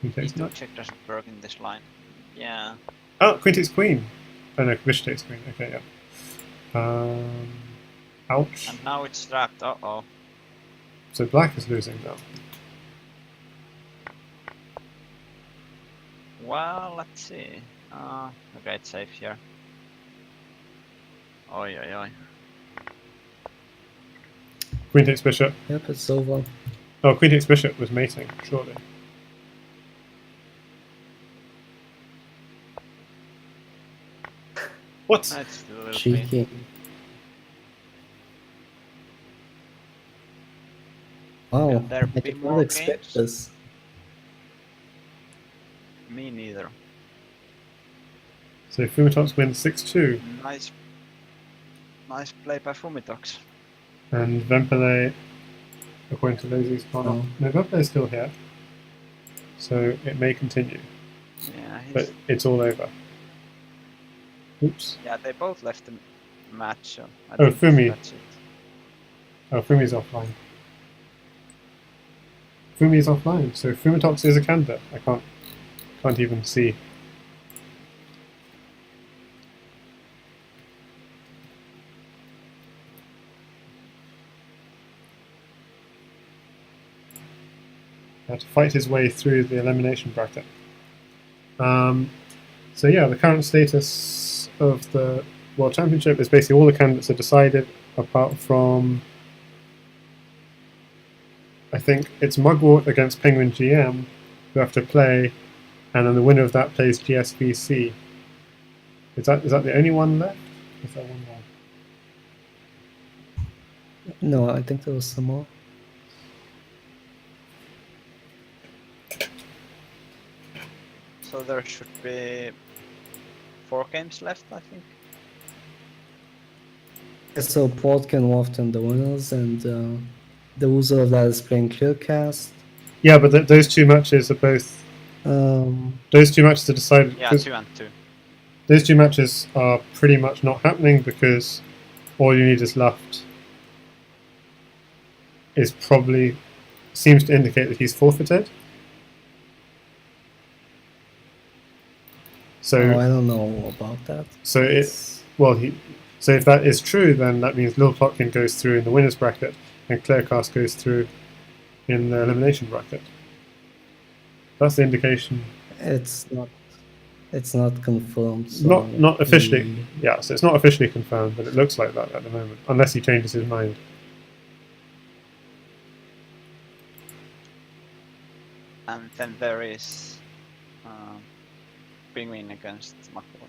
Queen takes E2 knight. check doesn't work in this line. Yeah. Oh, queen takes queen. Oh no, bishop takes queen. Okay, yeah. Ouch. And now it's trapped. Uh-oh. So black is losing now. Well, let's see. Okay, it's safe here. Oi, oi, oi. Queen takes bishop. Yep, it's over. Oh, queen takes bishop was mating, surely. What? That's a little bit. Cheeky. Wow, Will there I be did more not expect games? this. Me neither. So Fumitoks wins 6-2, Nice play by Fumitoks. and Vempele, according to Lazy's gone off. Oh. No, Vempele's still here, so it may continue, Yeah, but it's all over. Oops. yeah, they both left the match. So I Oh, think Fumi. that's it. Oh, Fumi's offline. Fumi's offline, so Fumitoks is a candidate. I can't even see. To fight his way through the elimination bracket. So yeah, the current status of the World Championship is basically all the candidates are decided, apart from I think it's Mugwort against Penguin GM, who have to play, and then the winner of that plays GSBC. Is that the only one left? Is there one more? No, I think there was some more. So there should be 4 games left, I think. So Portcan walked in the winners, and the loser of that is playing Clearcast. Yeah, but those two matches are both. Those two matches are decided. Yeah, 2 and 2. Those two matches are pretty much not happening because all you need is left. Is probably seems to indicate that he's forfeited. So I don't know about that. So so if that is true, then that means Lil Plotkin goes through in the winners bracket, and Clearcast goes through in the elimination bracket. That's the indication. It's not confirmed. So Not officially. Yeah, so it's not officially confirmed, but it looks like that at the moment, unless he changes his mind. And then there is Penguin against Mugwort.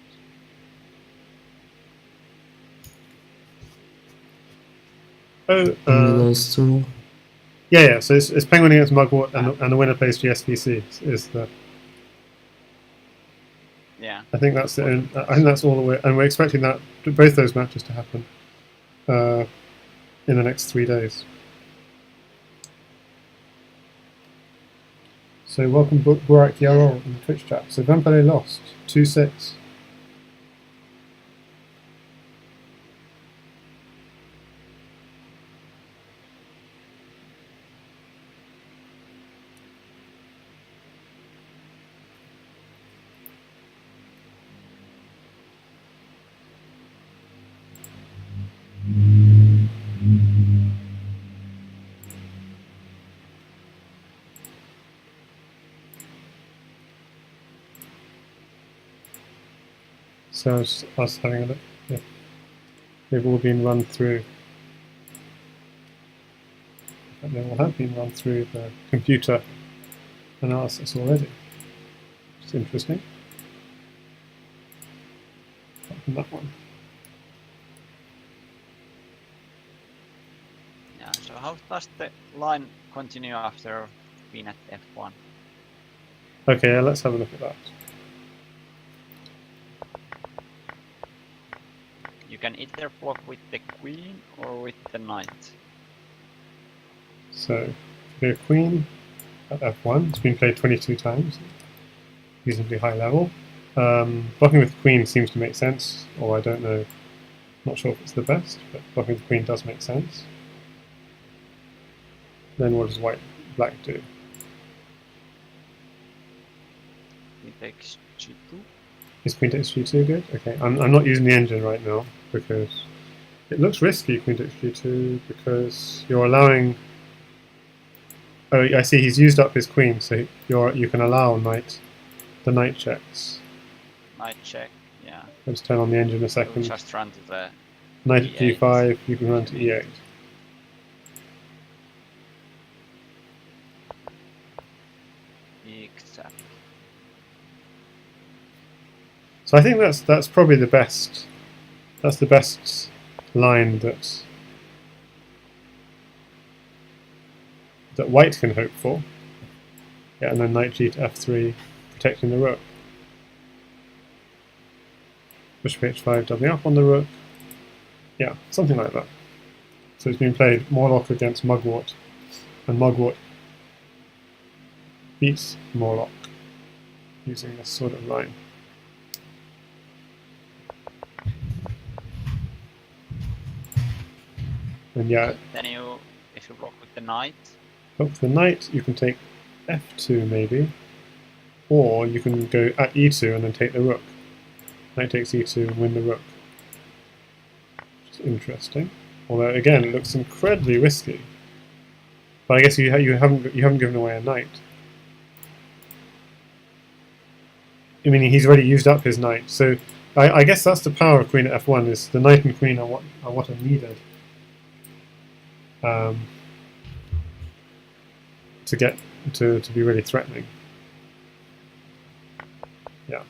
Oh, those two. Yeah. So it's Penguin against Mugwort, and the winner plays GSBC. Is the Yeah. I think that's all the way, and we're expecting that both those matches to happen in the next 3 days. So welcome Burak Yarol in the Twitch chat. So Vempele lost 2-6. So it's us having a look. Yeah. They've all been run through. They all have been run through the computer analysis already. It's interesting. Apart from that one. Yeah. So how does the line continue after being at F1? Okay, yeah, let's have a look at that. You can either block with the queen or with the knight. So, go Queen at F1. It's been played 22 times. Reasonably high level. Blocking with Queen seems to make sense, or I don't know. Not sure if it's the best, but blocking with Queen does make sense. Then what does Black do? He takes G2. Is Queen takes G2 good? Okay, I'm not using the engine right now because it looks risky, Queen takes G2, because you're allowing... Oh, I see, he's used up his queen, so you can allow the knight checks. Knight check, yeah. Let's turn on the engine a second. We'll just run to the Knight at E8. G5, you can run to E8. Exactly. So I think that's probably the best. That's the best line that White can hope for. Yeah, and then Knight G to F3, protecting the rook. Bishop H5, doubling up on the rook. Yeah, something like that. So it's been played Morlock against Mugwort, and Mugwort beats Morlock using this sort of line. And yeah, Then you, if you block with the knight, up the knight, you can take f2 maybe, or you can go at e2 and then take the rook. Knight takes e2 and win the rook. Which is interesting. Although again, it looks incredibly risky. But I guess you haven't given away a knight. I mean, he's already used up his knight, so I guess that's the power of queen at f1. Is the knight and queen are what are needed to get to be really threatening. Yeah.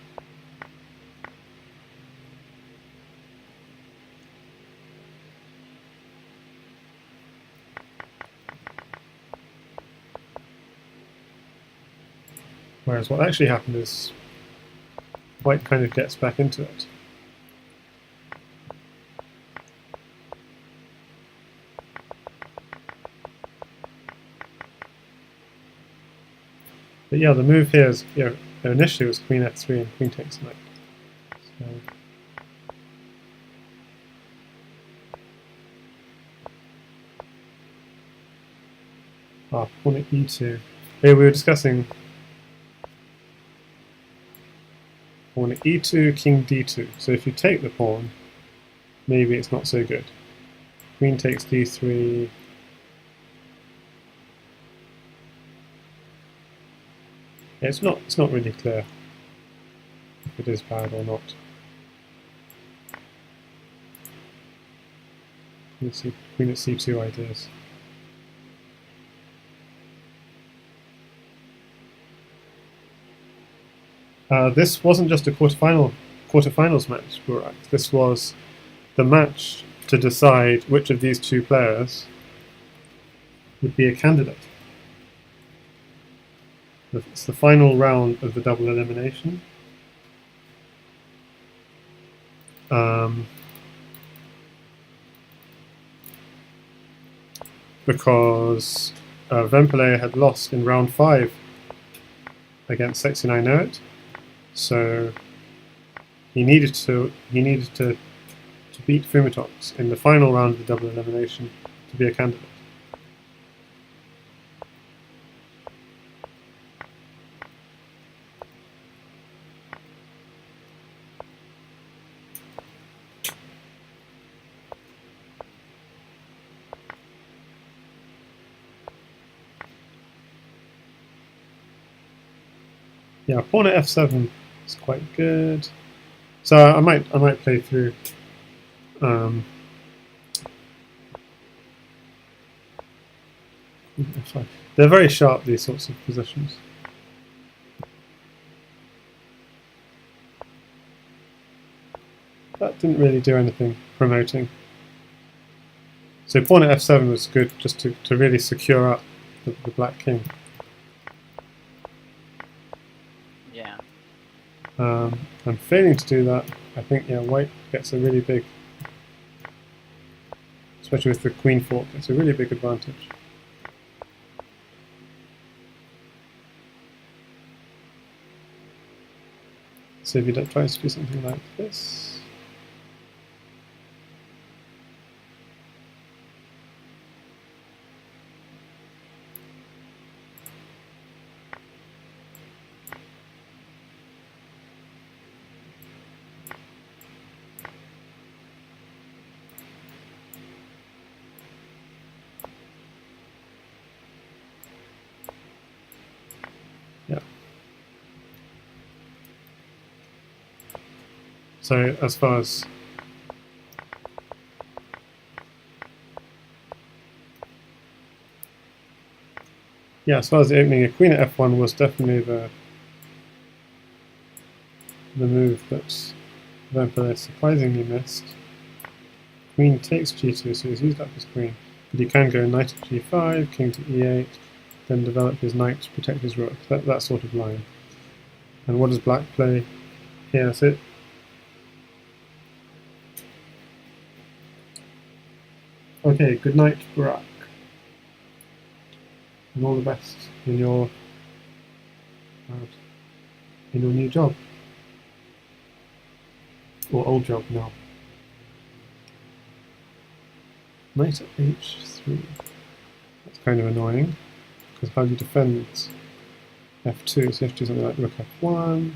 Whereas what actually happened is white kind of gets back into it. But yeah, the move here is, initially was queen f3 and queen takes knight. So pawn at e2. Here we were discussing pawn at e2, king d2. So if you take the pawn, maybe it's not so good. Queen takes d3. Yeah, it's not really clear if it is bad or not. Let's see, queen at c2 ideas. This wasn't just a quarterfinals match, Burak. This was the match to decide which of these two players would be a candidate. It's the final round of the double elimination. Because Vempele had lost in round 5 against Sexy and I Know It, so he needed to beat Fumitoks in the final round of the double elimination to be a candidate. Yeah, pawn at f7 is quite good. So I might play through. F5. They're very sharp, these sorts of positions. That didn't really do anything promoting. So pawn at f7 was good just to really secure up the black king. yeah. And failing to do that, I think white gets a really big, especially with the queen fork, it's a really big advantage. So if he tries to do something like this. Yeah. So as far as the opening, a queen at f1 was definitely the move that Vempele surprisingly missed. Queen takes g2, so he's used up his queen. But he can go knight at g5, king to e8, then develop his knight to protect his rook. That sort of line. And what does black play here? That's it. Okay, good night, Burak. And all the best in your new job. Or old job now. Knight at h3. That's kind of annoying, because how do you defend f2? So you have to do something like rook f1.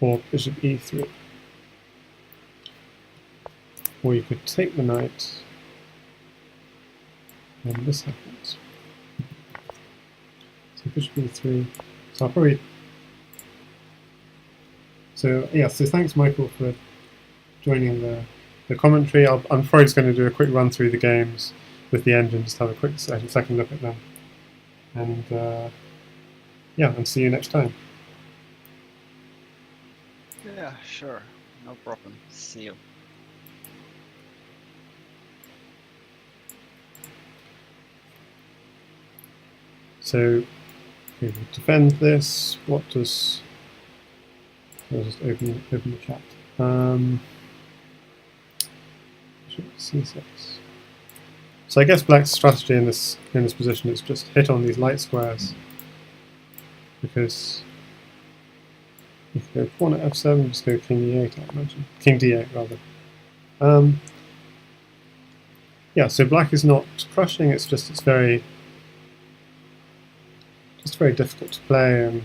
Or bishop e3. Or you could take the knight, and this happens. So bishop e3. So I'll probably. So yeah. So thanks, Michael, for joining the commentary. I'm probably just going to do a quick run through the games with the engine, just have a quick second look at them, and yeah, and see you next time. Yeah, sure. No problem. See you. So we will defend this. What does? I'll just open the chat. C6. So I guess Black's strategy in this position is just hit on these light squares, because you can go pawn at f7, just go king e8, I imagine. King d8 rather. Yeah, so Black is not crushing. It's very difficult to play, and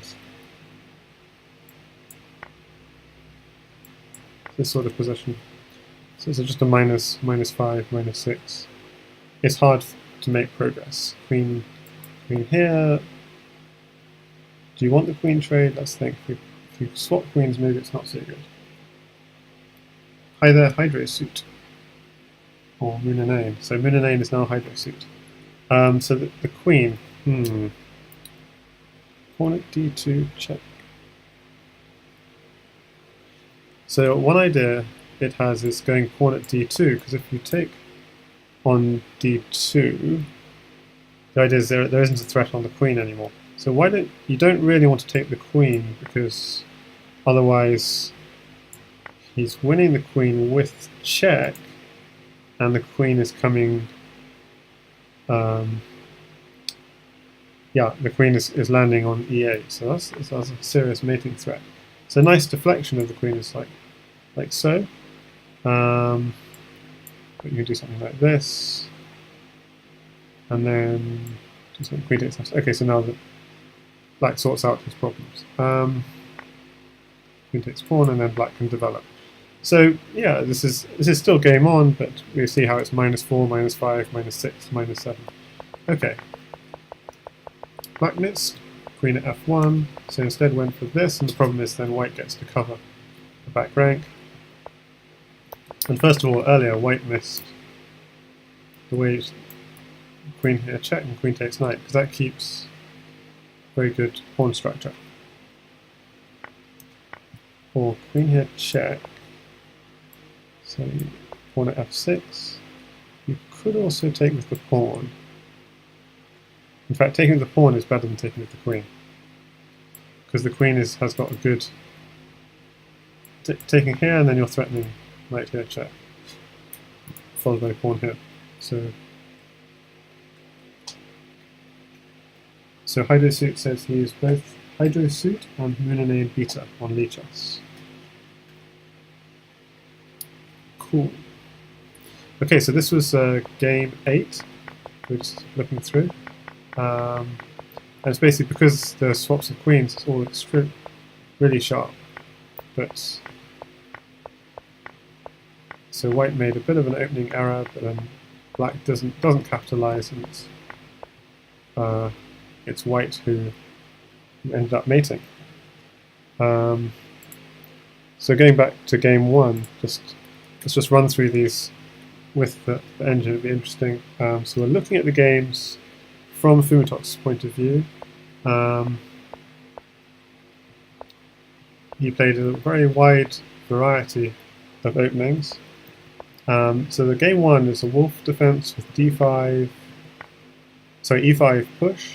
this sort of position. So it's just a -5, -6. It's hard to make progress. Queen here. Do you want the queen trade? Let's think. If you swap queens, maybe it's not so good. Hi there, Hydro Suit. Or Moonanane. So Moonanane is now Hydro Suit. So the queen. Pawn at d2, check. So one idea it has is going pawn at d2, because if you take on d2, the idea is there isn't a threat on the queen anymore. So you don't really want to take the queen, because otherwise he's winning the queen with check, and the queen is coming. Yeah, the queen is landing on e8, so that's a serious mating threat. So a nice deflection of the queen is like so. But you can do something like this, and then do something queen takes f. Okay, so now that Black sorts out his problems. Queen takes pawn, and then Black can develop. So yeah, this is still game on, but we see how it's -4, -5, -6, -7. Okay. Black missed, queen at f1, so instead went for this, and the problem is then White gets to cover the back rank. And first of all, earlier White missed the way queen here check and queen takes knight, because that keeps very good pawn structure. Or queen here check, so pawn at f6. You could also take with the pawn. In fact, taking with the pawn is better than taking with the queen, because the queen has got a good taking here, and then you're threatening knight here check, followed by pawn here. So Hydro Suit says he used both Hydro Suit and Moonanane Beta on Lichess. Cool. Okay, so this was game 8. We're just looking through. And it's basically because the swaps of queens, it's all really sharp. But so White made a bit of an opening error, but then Black doesn't capitalize, and it's White who ended up mating. So going back to game 1, let's just run through these with the engine. It'd be interesting. So we're looking at the games from Fumitoks' point of view. He played a very wide variety of openings. So the game 1 is a wolf defense with e5 push,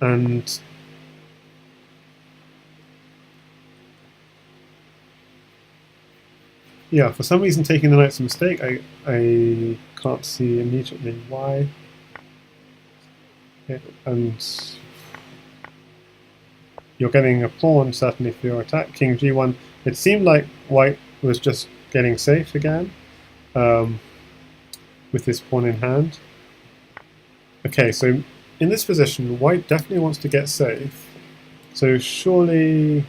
and yeah, for some reason taking the knight's a mistake. I can't see immediately why. And you're getting a pawn certainly for your attack. King g1. It seemed like white was just getting safe again with this pawn in hand. Okay, so in this position, white definitely wants to get safe. So surely,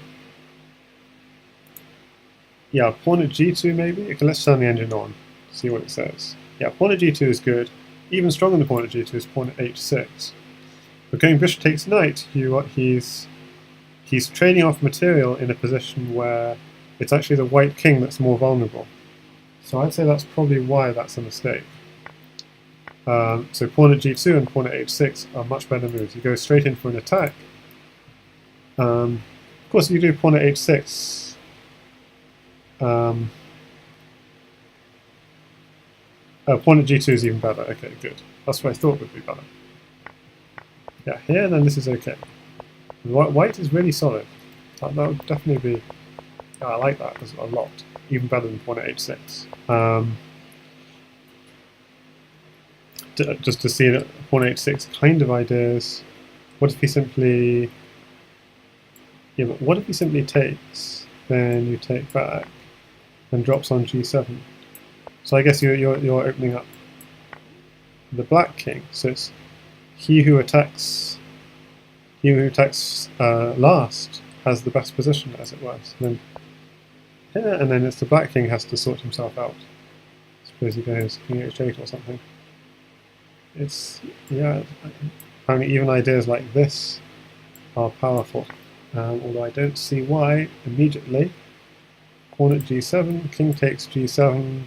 yeah, pawn at g2 maybe? Okay, let's turn the engine on, see what it says. Yeah, pawn at g2 is good. Even stronger than pawn at g2 is pawn at h6. But going bishop takes knight, he's trading off material in a position where it's actually the white king that's more vulnerable. So I'd say that's probably why that's a mistake. So pawn at g2 and pawn at h6 are much better moves. You go straight in for an attack. Of course, if you do pawn at h6, pawn at g2 is even better. Okay, good. That's what I thought would be better. Yeah, here then this is okay. White is really solid. That would definitely be... Yeah, I like that a lot. Even better than pawn at h6. Just to see that pawn h6 kind of ideas. What if he simply... Yeah, but what if he simply takes, then you take back, and drops on g7? So I guess you're opening up the black king. So it's he who attacks last has the best position, as it were. So then here, and then it's the black king has to sort himself out. I suppose he goes king h8 or something. It's, yeah, apparently even ideas like this are powerful. Although I don't see why immediately. Pawn at g7, king takes g7,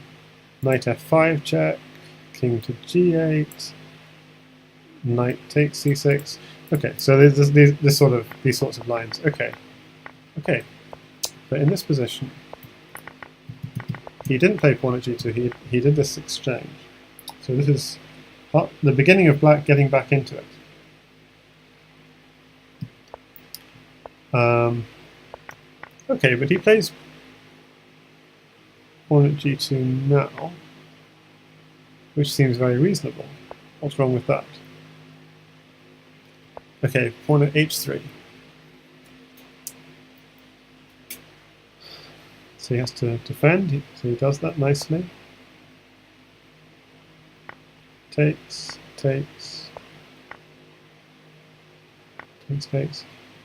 knight f5 check, king to g8, knight takes c6. Okay, so there's these sorts of lines. Okay, but in this position, he didn't play pawn at g2. He did this exchange. So this is the beginning of black getting back into it. Okay, but he plays pawn at g2 now, which seems very reasonable. What's wrong with that? Okay, pawn at h3. So he has to defend, so he does that nicely. Takes.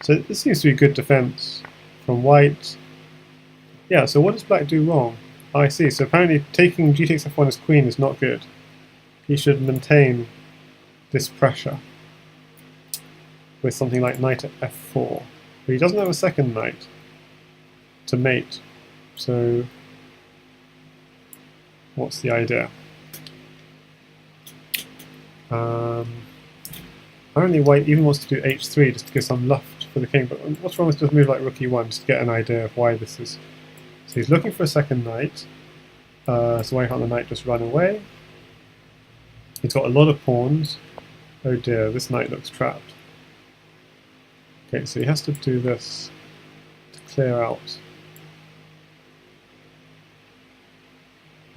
So this seems to be good defense from white. Yeah, so what does black do wrong? Oh, I see, so apparently taking g takes f1 as queen is not good. He should maintain this pressure with something like knight at f4. But he doesn't have a second knight to mate, so what's the idea? Apparently white even wants to do h3 just to give some luft for the king, but what's wrong with just move like rook e1 just to get an idea of why this is? So he's looking for a second knight, so why can't the knight just run away? He's got a lot of pawns. Oh dear, this knight looks trapped. Okay, so he has to do this to clear out.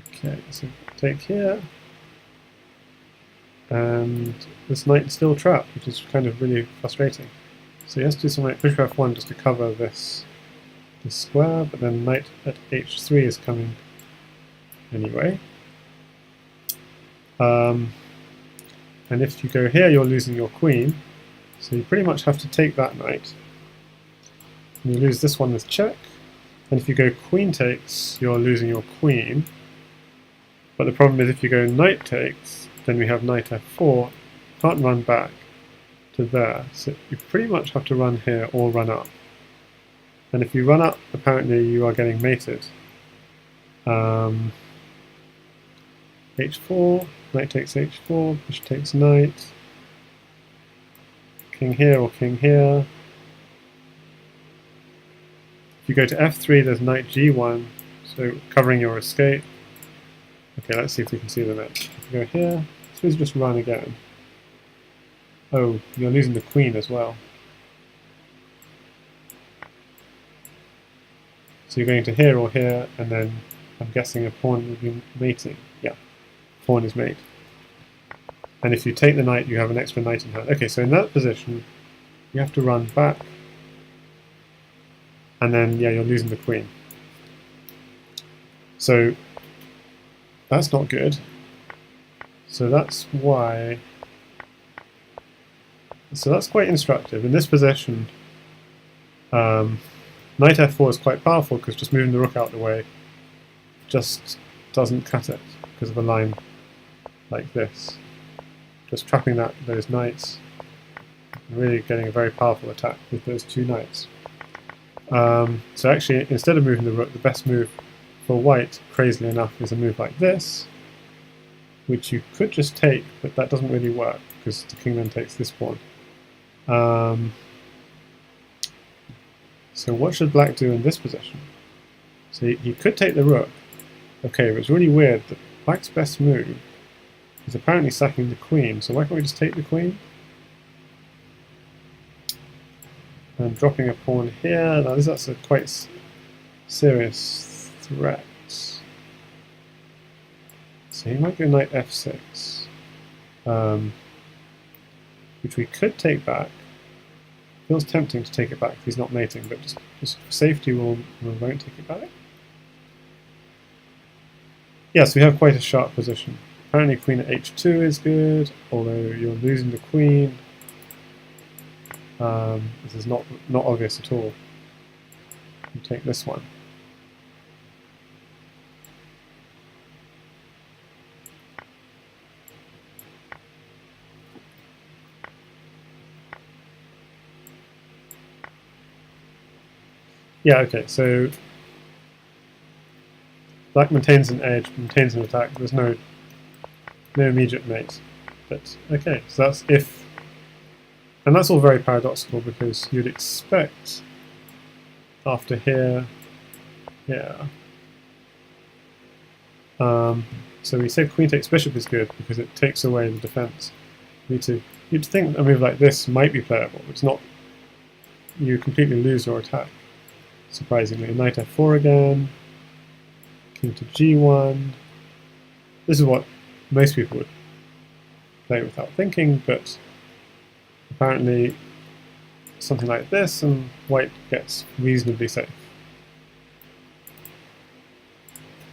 Okay, so take here. And this knight is still trapped, which is kind of really frustrating. So he has to do something like bishop f1 just to cover this square, but then knight at h3 is coming anyway. And if you go here, you're losing your queen, so you pretty much have to take that knight. And you lose this one with check, and if you go queen takes, you're losing your queen. But the problem is if you go knight takes, then we have knight f4, can't run back to there, so you pretty much have to run here or run up. And if you run up, apparently you are getting mated. h4, knight takes h4, bishop takes knight, king here or king here. If you go to f3, there's knight g1, so covering your escape. Okay, let's see if we can see the next. If you go here, I suppose just run again. Oh, you're losing the queen as well. So you're going to here or here, and then I'm guessing a pawn would be mating. Yeah, pawn is mate. And if you take the knight, you have an extra knight in hand. Okay, so in that position, you have to run back. And then, yeah, you're losing the queen. So that's not good. So that's why... So that's quite instructive. In this position, knight f4 is quite powerful because just moving the rook out the way just doesn't cut it because of a line like this. Just trapping those knights and really getting a very powerful attack with those two knights. So actually, instead of moving the rook, the best move for white, crazily enough, is a move like this, which you could just take, but that doesn't really work because the king then takes this pawn. So what should black do in this position? So he could take the rook. Okay, but it's really weird that black's best move is apparently sacking the queen, so why can't we just take the queen? And dropping a pawn here. Now that's a quite serious threat. So he might go knight f6, which we could take back. Feels tempting to take it back if he's not mating, but just for safety we won't take it back. Yes, we have quite a sharp position. Apparently queen at h2 is good, although you're losing the queen. This is not obvious at all. You take this one. Yeah, okay, so black maintains an edge, maintains an attack, there's no immediate mate. But okay, so that's if, and that's all very paradoxical because you'd expect after here, yeah. So we said queen takes bishop is good because it takes away the defense. You'd think a move like this might be playable. It's not. You completely lose your attack. Surprisingly, knight f4 again, king to g1. This is what most people would play without thinking, but apparently something like this and white gets reasonably safe.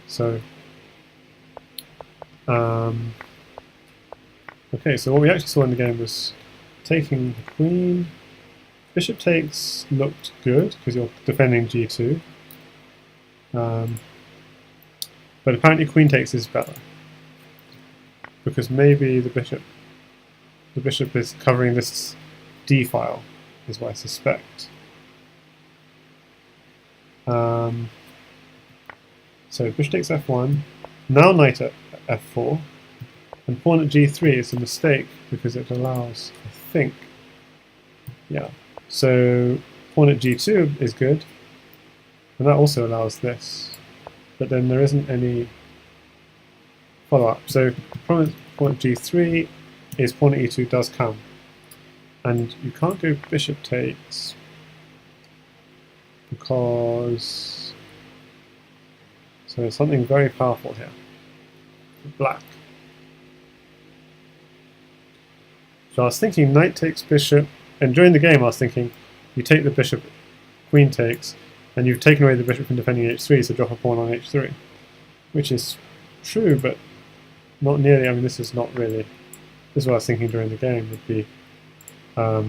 So, okay, so what we actually saw in the game was taking the queen. Bishop takes looked good because you're defending g2, but apparently queen takes is better because maybe the bishop is covering this d file, is what I suspect. So bishop takes f1, now knight at f4, and pawn at g3 is a mistake because it allows, I think, yeah. So pawn at g2 is good, and that also allows this, but then there isn't any follow-up. So pawn at g3 is pawn at e2 does come, and you can't go bishop takes because so there's something very powerful here. Black. So I was thinking knight takes bishop. And during the game I was thinking, you take the bishop, queen takes, and you've taken away the bishop from defending h3, so drop a pawn on h3. Which is true, but not nearly, I mean this is not really, this is what I was thinking during the game would be, but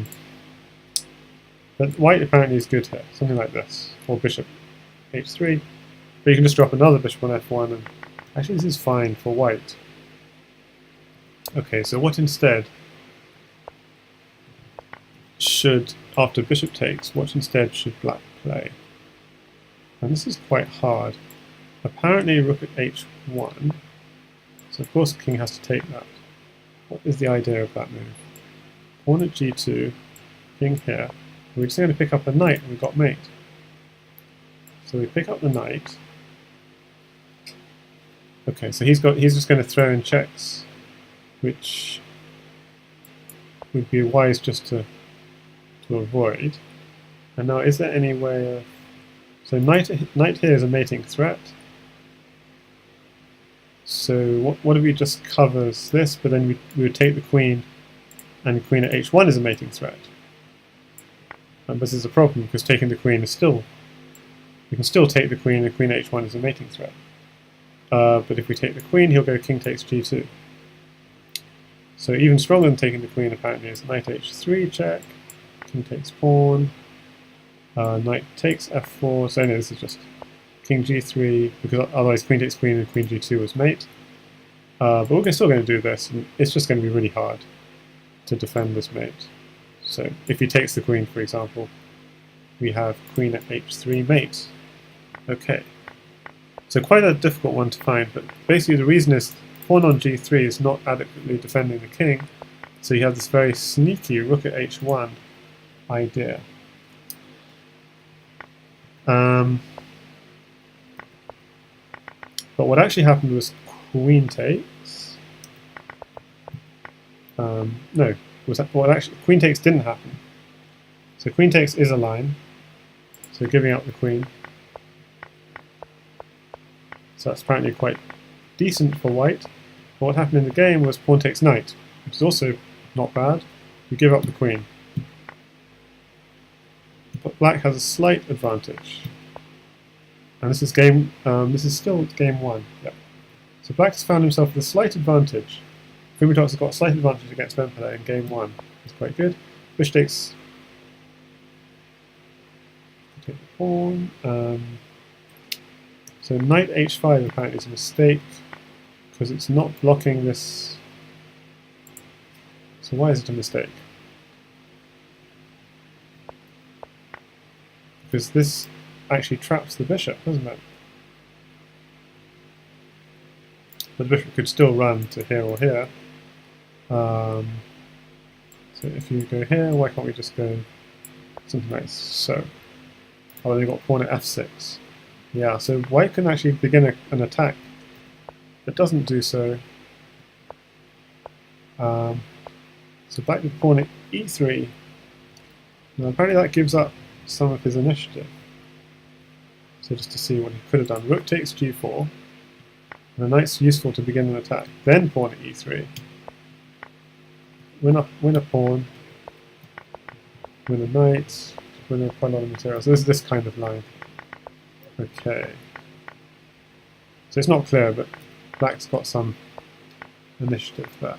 white apparently is good here, something like this, or bishop h3, but you can just drop another bishop on f1, and actually this is fine for white. Okay, so what instead? After bishop takes, what instead should black play? And this is quite hard. Apparently rook at h1, so of course the king has to take that. What is the idea of that move? Pawn at g2, king here. We're just going to pick up a knight and we've got mate. So we pick up the knight. Okay, so he's just going to throw in checks, which would be wise just to avoid. And now, is there any way of... So knight here is a mating threat. So what if we just covers this, but then we would take the queen, and the queen at h1 is a mating threat. And this is a problem because taking the queen is still, we can still take the queen, and queen h1 is a mating threat. But if we take the queen, he'll go king takes g2. So even stronger than taking the queen apparently is knight h3 check, king takes pawn, knight takes f4. So no, this is just king g3 because otherwise queen takes queen and queen g2 was mate. But we're still going to do this, and it's just going to be really hard to defend this mate. So if he takes the queen, for example, we have queen at h3 mate. Okay. So quite a difficult one to find, but basically the reason is pawn on g3 is not adequately defending the king, so you have this very sneaky rook at h1 idea. But what actually happened was queen takes. No, what actually queen takes didn't happen. So queen takes is a line, so giving up the queen. So that's apparently quite decent for white. But what happened in the game was pawn takes knight, which is also not bad. We give up the queen. But black has a slight advantage. And this is still game 1. Yep. So black has found himself with a slight advantage. Fumitoks has got a slight advantage against Vempele in game 1. It's quite good. Bishop takes. Take the pawn. So knight h5 apparently is a mistake because it's not blocking this. So why is it a mistake? Because this actually traps the bishop, doesn't it? But the bishop could still run to here or here. So if you go here, why can't we just go something like so? Oh, they've got pawn at f6. Yeah, so white can actually begin an attack, but doesn't do so. So black with pawn at e3. Now apparently that gives up some of his initiative. So just to see what he could have done, rook takes g4, and the knight's useful to begin an attack. Then pawn at e3. Win a pawn, win a knight, win quite a lot of material. So this is this kind of line. Okay. So it's not clear, but black's got some initiative there.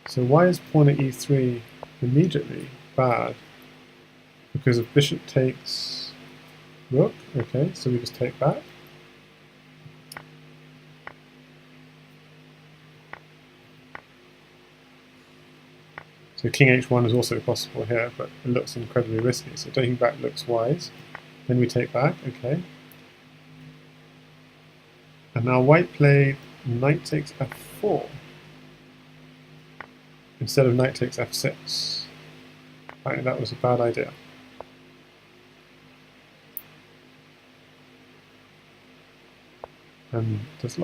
So why is pawn at e3 immediately bad? Because if bishop takes rook, okay, so we just take back. So king h1 is also possible here, but it looks incredibly risky. So taking back looks wise. Then we take back, okay. And now white played knight takes f4 instead of knight takes f6. Apparently that was a bad idea. And there's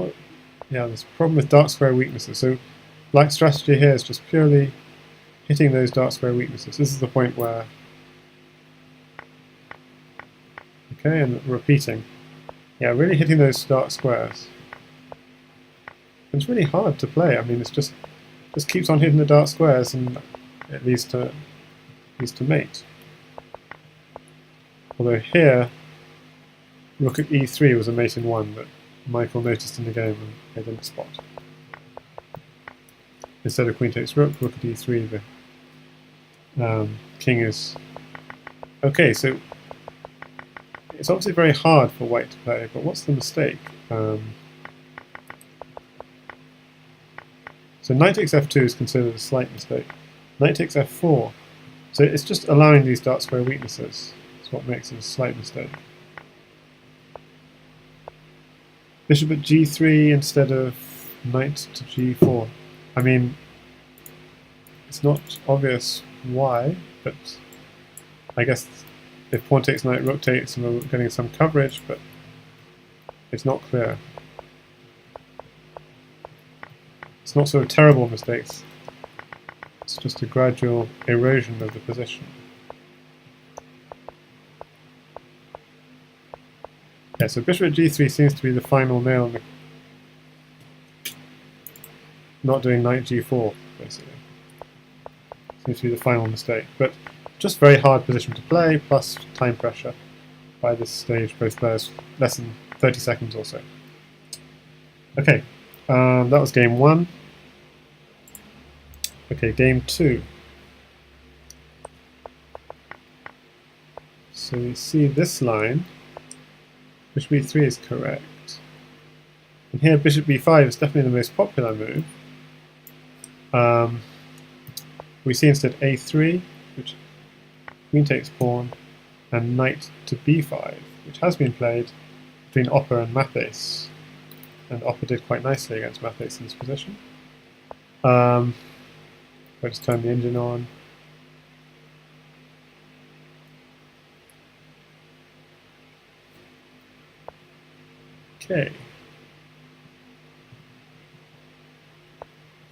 there's a problem with dark square weaknesses. So black's strategy here is just purely hitting those dark square weaknesses. This is the point where, okay, and repeating. Yeah, really hitting those dark squares. It's really hard to play. I mean, it's just keeps on hitting the dark squares, and it leads to mate. Although here, rook at e3 was a mate in 1 that Michael noticed in the game and they didn't spot. Instead of queen takes rook, rook at e3, the king is... Okay, so it's obviously very hard for white to play, but what's the mistake? So knight takes f2 is considered a slight mistake. Knight takes f4. So it's just allowing these dark square weaknesses. That's what makes it a slight mistake. Bishop at g3 instead of knight to g4. I mean, it's not obvious why, but I guess if pawn takes knight, rook takes, and we're getting some coverage, but it's not clear. It's not sort of terrible mistakes. It's just a gradual erosion of the position. Yeah, so bishop at g3 seems to be the final nail in the not doing knight g4, basically. Seems to be the final mistake. But just very hard position to play, plus time pressure. By this stage, both players less than 30 seconds or so. Okay, that was game 1. Okay, game 2. So we see this line. Bishop e3 is correct. And here bishop b5 is definitely the most popular move. We see instead a3, which queen takes pawn, and knight to b5, which has been played between Oppa and Mathis. And Oppa did quite nicely against Mathis in this position. I'll just turn the engine on. Okay.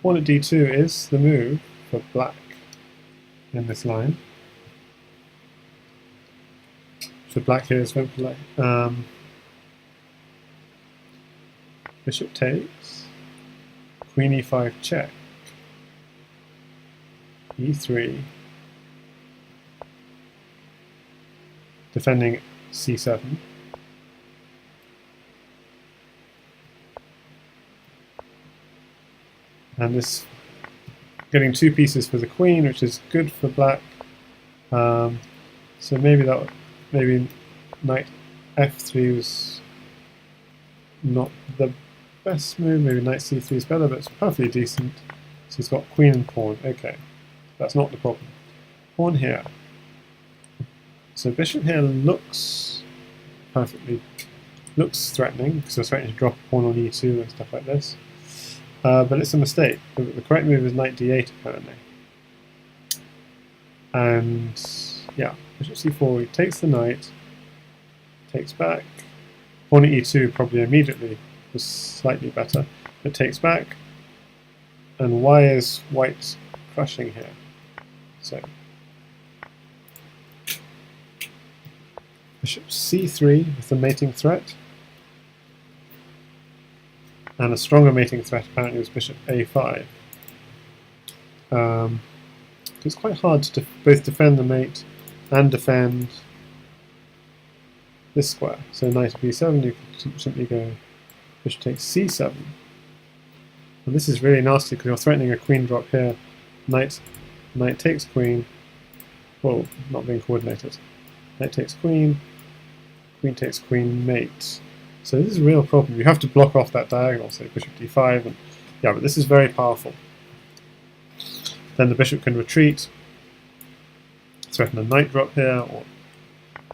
Pawn at d2 is the move for black in this line. So black here is Vempele. Bishop takes. Queen e5 check. e3. Defending c7. And this getting 2 pieces for the queen, which is good for black. So maybe knight f3 was not the best move. Maybe knight c3 is better, but it's perfectly decent. So he's got queen and pawn. Okay, that's not the problem. Pawn here. So bishop here looks threatening because we're threatening to drop a pawn on e2 and stuff like this. But it's a mistake. The correct move is knight d8 apparently. And yeah, bishop c4, he takes the knight, takes back. Pawn at e2 probably immediately was slightly better, but takes back. And why is white crushing here? So bishop c3 with the mating threat. And a stronger mating threat apparently was bishop a5. It's quite hard to both defend the mate and defend this square. So knight b7, you could simply go bishop takes c7. And this is really nasty because you're threatening a queen drop here. Knight takes queen. Well, not being coordinated. Knight takes queen. Queen takes queen mate. So this is a real problem. You have to block off that diagonal, say bishop d5, and yeah, but this is very powerful. Then the bishop can retreat, threaten a knight drop here, or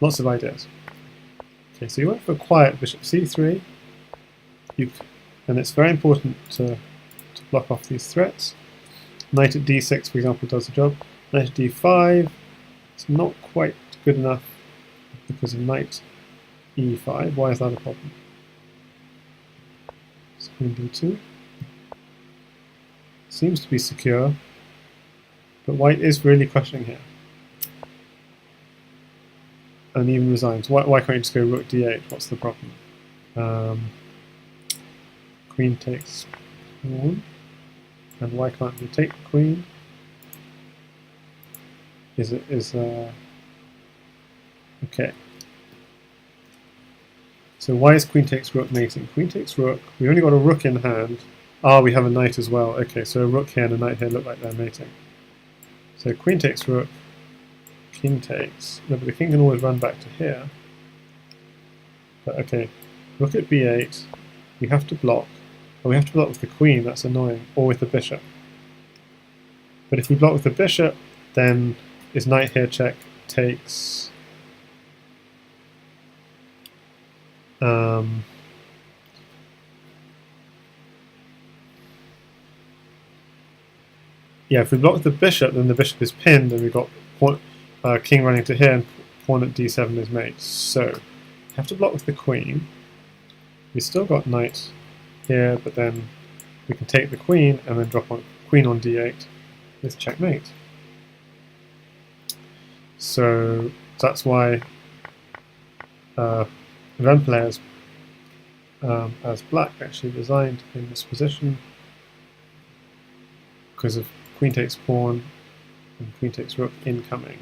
lots of ideas. Okay, so you went for a quiet bishop c3, and it's very important to block off these threats. Knight at d6, for example, does the job. Knight at d5, it's not quite good enough because of knight e5. Why is that a problem? So queen d2 seems to be secure, but white is really crushing here, and even resigns. Why can't you just go rook d8? What's the problem? Queen takes pawn, and why can't you take the queen? Okay. So why is queen takes rook mating? Queen takes rook. We only got a rook in hand. Ah, we have a knight as well. Okay, so a rook here and a knight here look like they're mating. So queen takes rook. King takes. No, but the king can always run back to here. But okay, rook at b8. We have to block. And we have to block with the queen. That's annoying. Or with the bishop. But if we block with the bishop, then is knight here check takes. Yeah, if we block the bishop, then the bishop is pinned, and we've got king running to here, and pawn at d7 is mate. So, we have to block with the queen. We still got knight here, but then we can take the queen, and then drop on queen on d8 with checkmate. So, that's why Vempele as black actually resigned in this position. because of queen takes pawn and queen takes rook incoming.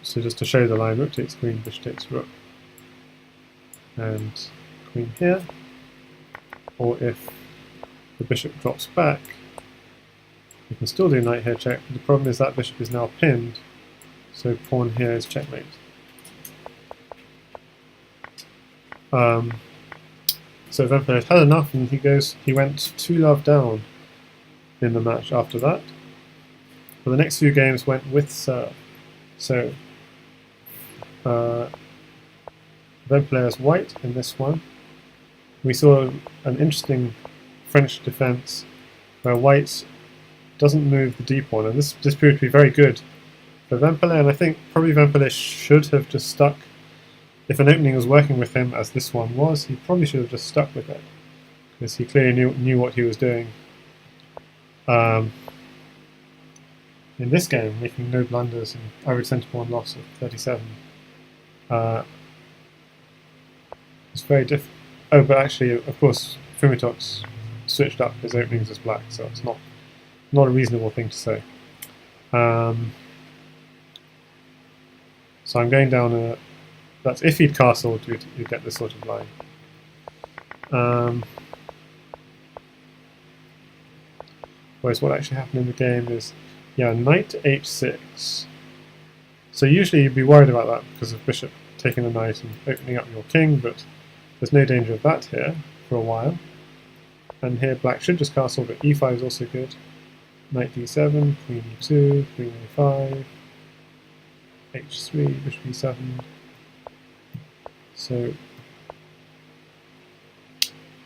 So just to show the line, rook takes queen, bishop takes rook, and queen here. Or if the bishop drops back, you can still do knight here check. The problem is that bishop is now pinned, so pawn here is checkmate. So Vempele had enough, and he went 2-love down in the match after that. But the next few games went with serve. So Vempele is white in this one. We saw an interesting French defense where white doesn't move the d pawn, and this proved to be very good for Vempele, and I think probably Vempele should have just stuck. If an opening was working with him, as this one was, he probably should have just stuck with it, because he clearly knew what he was doing. In this game, making no blunders and average centre pawn loss of 37. It's very difficult. Oh, but actually, of course, Fumitoks switched up his openings as black, so it's not a reasonable thing to say. So I'm going down a. That's if he'd castled, you'd get this sort of line. Whereas what actually happened in the game is, yeah, knight to h6. So usually you'd be worried about that because of bishop taking the knight and opening up your king, but there's no danger of that here for a while. And here black should just castle, but e5 is also good. Knight d7, queen e2, queen a5, h3, bishop e7. So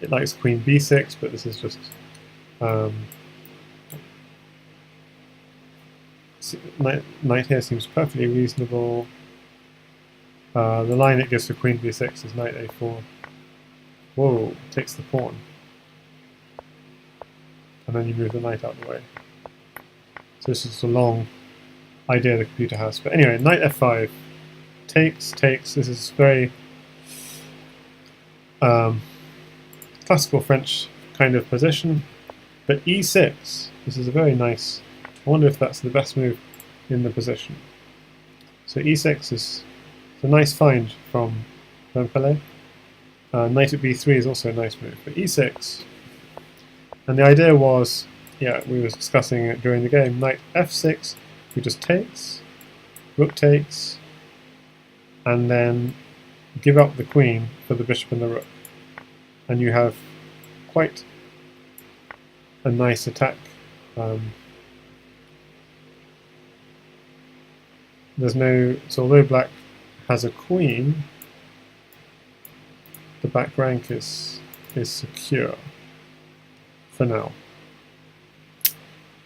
it likes queen b6, but this is just knight here seems perfectly reasonable. The line it gives for queen b6 is knight a4. Whoa, takes the pawn. And then you move the knight out of the way. So this is a long idea the computer has. But anyway, knight f5. Takes. This is very classical French kind of position. But e6, this is a very nice. I wonder if that's the best move in the position. So e6 is a nice find from Vempele. Knight at b3 is also a nice move. But e6, and the idea was, yeah, we were discussing it during the game, knight f6, who just takes, rook takes, and then give up the queen for the bishop and the rook. And you have quite a nice attack. So although black has a queen, the back rank is secure for now.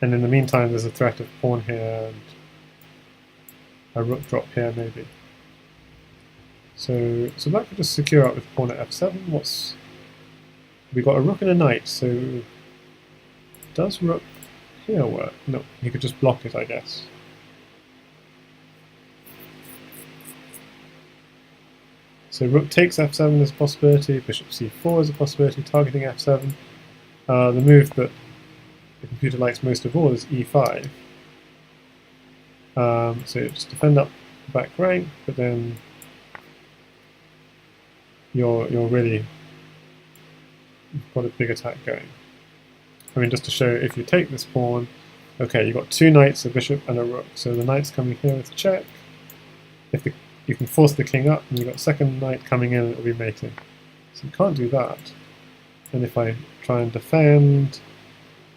And in the meantime, there's a threat of pawn here and a rook drop here maybe. So black could just secure up with pawn at f7. We got a rook and a knight, so does rook here work? No, he could just block it, I guess. So rook takes f7 is a possibility, bishop c4 is a possibility, targeting f7. The move that the computer likes most of all is e5. So just defend up the back rank, but then you're really got a big attack going. I mean, just to show, if you take this pawn, okay, you've got two knights, a bishop, and a rook. So the knight's coming here with a check. You can force the king up, and you've got second knight coming in, and it'll be mating. So you can't do that. And if I try and defend,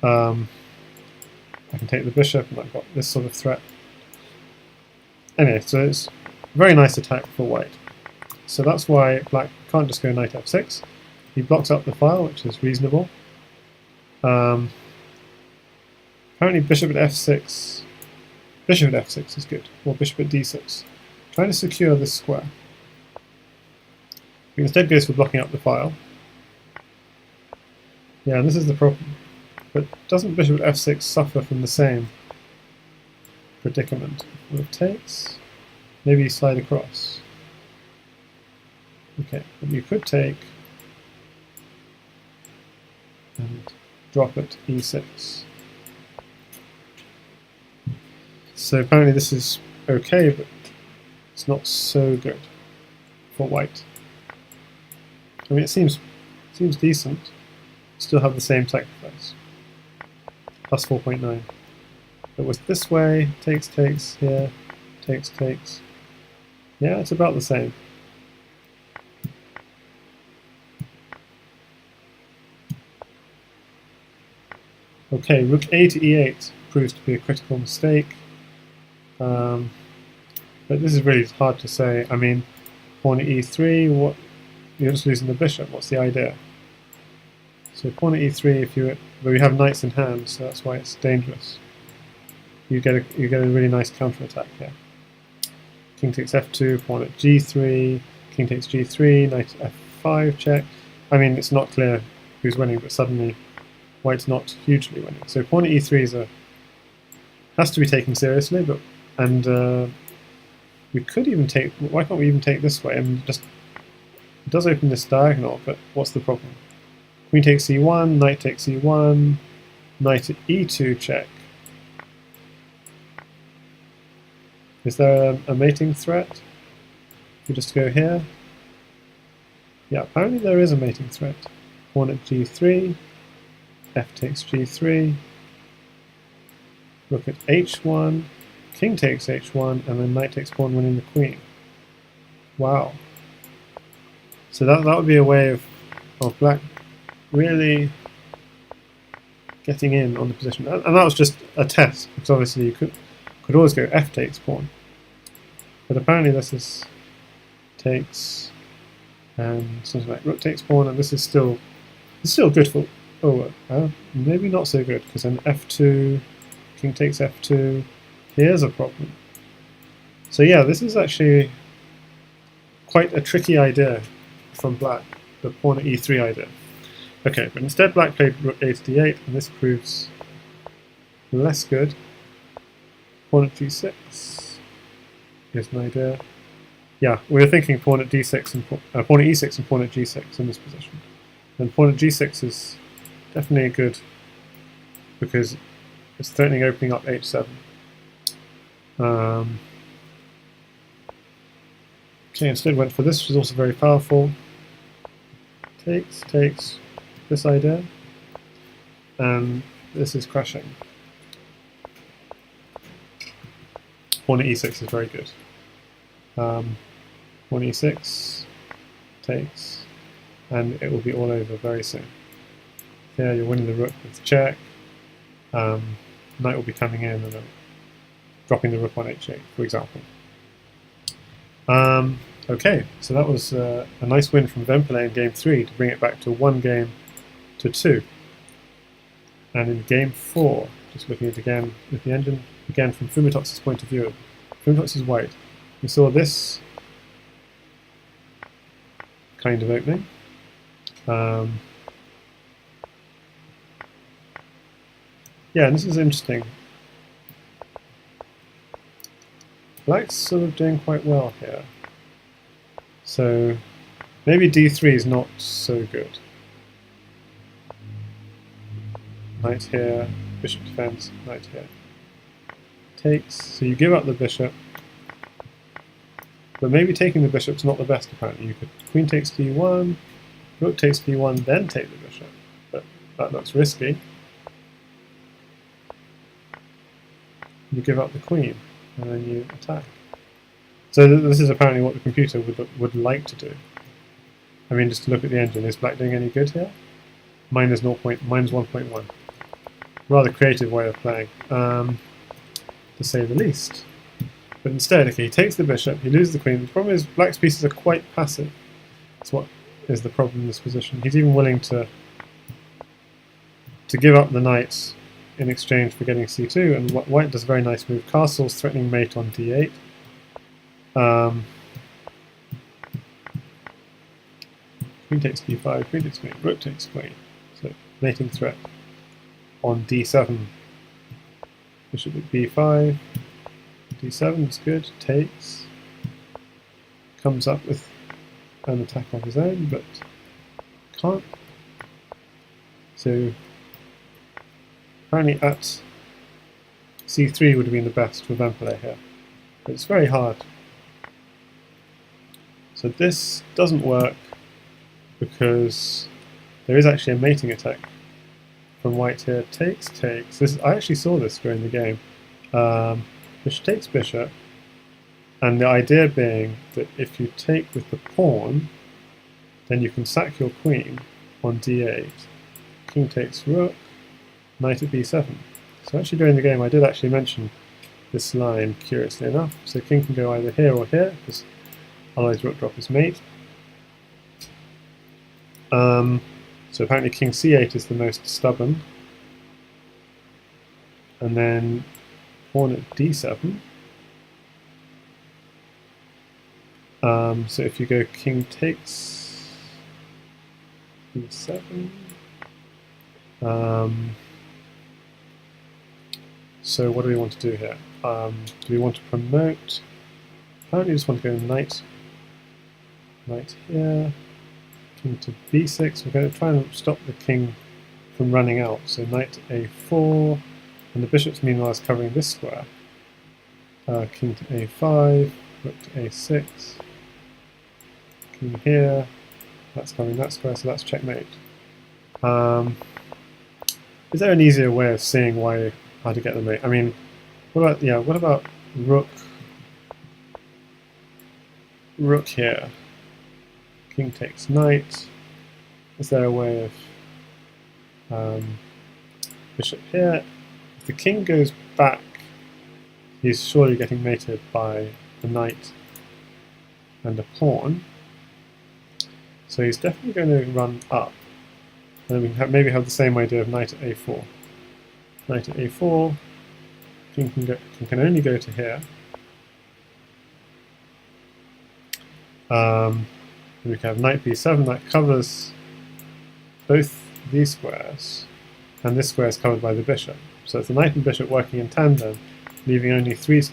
I can take the bishop, and I've got this sort of threat. Anyway, so it's a very nice attack for white. So that's why black can't just go knight f6. He blocks up the file, which is reasonable. Apparently bishop at f6. Bishop at f6 is good, or bishop at d6. Trying to secure this square. He instead goes for blocking up the file. Yeah, and this is the problem. But doesn't bishop at f6 suffer from the same predicament? Rook takes. Maybe you slide across. Okay, but you could take. and drop at e6. So apparently this is okay, but it's not so good for white. I mean, it seems decent. Still have the same sacrifice. Plus 4.9. It was this way, takes here, takes. Yeah, it's about the same. Okay, rook a to e8 proves to be a critical mistake. But this is really hard to say. I mean, pawn at e3, what? You're just losing the bishop. What's the idea? So pawn at e3, but we have knights in hand, so that's why it's dangerous. You get a really nice counter attack here. King takes f2, pawn at g3, king takes g3, knight f5 check. I mean, it's not clear who's winning, but suddenly white's not hugely winning. So pawn at e3 has to be taken seriously, and we could even take. Why can't we even take this way? I mean, it does open this diagonal, but what's the problem? Queen takes e1, knight takes e1, knight at e2 check. Is there a mating threat? We just go here. Yeah, apparently there is a mating threat. Pawn at g3, f takes g3, rook at h1, king takes h1, and then knight takes pawn, winning the queen. Wow. So that would be a way of black really getting in on the position. And that was just a test, because obviously you could always go f takes pawn. But apparently this is takes and something like rook takes pawn, and this is still good for maybe not so good, because then f2, king takes f2. Here's a problem. So yeah, this is actually quite a tricky idea from black, the pawn at e3 idea. Okay, but instead black played rook a to d8, and this proves less good. Pawn at g6. Here's an idea. Yeah, we were thinking pawn at d6 and pawn at e6 and pawn at g6 in this position. And pawn at g6 is definitely good because it's threatening opening up h7. Okay, instead went for this, which is also very powerful. Takes this idea, and this is crashing. Pawn at e6 is very good. Pawn e6 takes, and it will be all over very soon. Here you're winning the rook with check. Knight will be coming in and then dropping the rook on h8, for example. Okay, so that was a nice win from Vempele in game 3 to bring it back to 1 game to 2. And in game 4, just looking at it again with the engine, again from Fumitoks' point of view. Fumitoks is white. We saw this kind of opening. Yeah, and this is interesting. Black's sort of doing quite well here. So maybe d3 is not so good. Knight here, bishop defends, knight here. Takes, so you give up the bishop. But maybe taking the bishop's not the best apparently. You could queen takes d1, rook takes b1, then take the bishop. But that looks risky. You give up the queen, and then you attack. So this is apparently what the computer would like to do. I mean, just to look at the engine, is black doing any good here? Minus 1.1. Rather creative way of playing, to say the least. But instead, okay, he takes the bishop, he loses the queen. The problem is black's pieces are quite passive. That's what is the problem in this position. He's even willing to give up the knights in exchange for getting c2, and white does a very nice move. Castles, threatening mate on d8. Queen takes b5, queen takes queen, rook takes queen. So mating threat on d7. Bishop at b5. d7 is good, takes. Comes up with an attack of his own, but can't So apparently at c3 would have been the best for Vempele here, but it's very hard. So this doesn't work because there is actually a mating attack from white here. Takes. This I actually saw this during the game. Bishop takes bishop, and the idea being that if you take with the pawn, then you can sack your queen on d8. King takes rook, knight at b7. So actually during the game I did actually mention this line, curiously enough. So king can go either here or here, because otherwise rook drop is mate. So apparently king c8 is the most stubborn. And then pawn at d7. So if you go king takes b7. So what do we want to do here? Do we want to promote? Apparently we just want to go knight here, king to b6. We're going to try and stop the king from running out. So knight to a4, and the bishop's meanwhile is covering this square. King to a5, rook to a6, king here, that's covering that square, so that's checkmate. Is there an easier way of seeing how to get the mate? I mean, what about rook here? King takes knight. Is there a way of bishop here? If the king goes back, he's surely getting mated by a knight and a pawn. So he's definitely going to run up. And then we can maybe have the same idea of knight at a4. Knight at a4, king can only go to here. We can have knight b7, that covers both these squares, and this square is covered by the bishop. So it's the knight and bishop working in tandem, leaving only this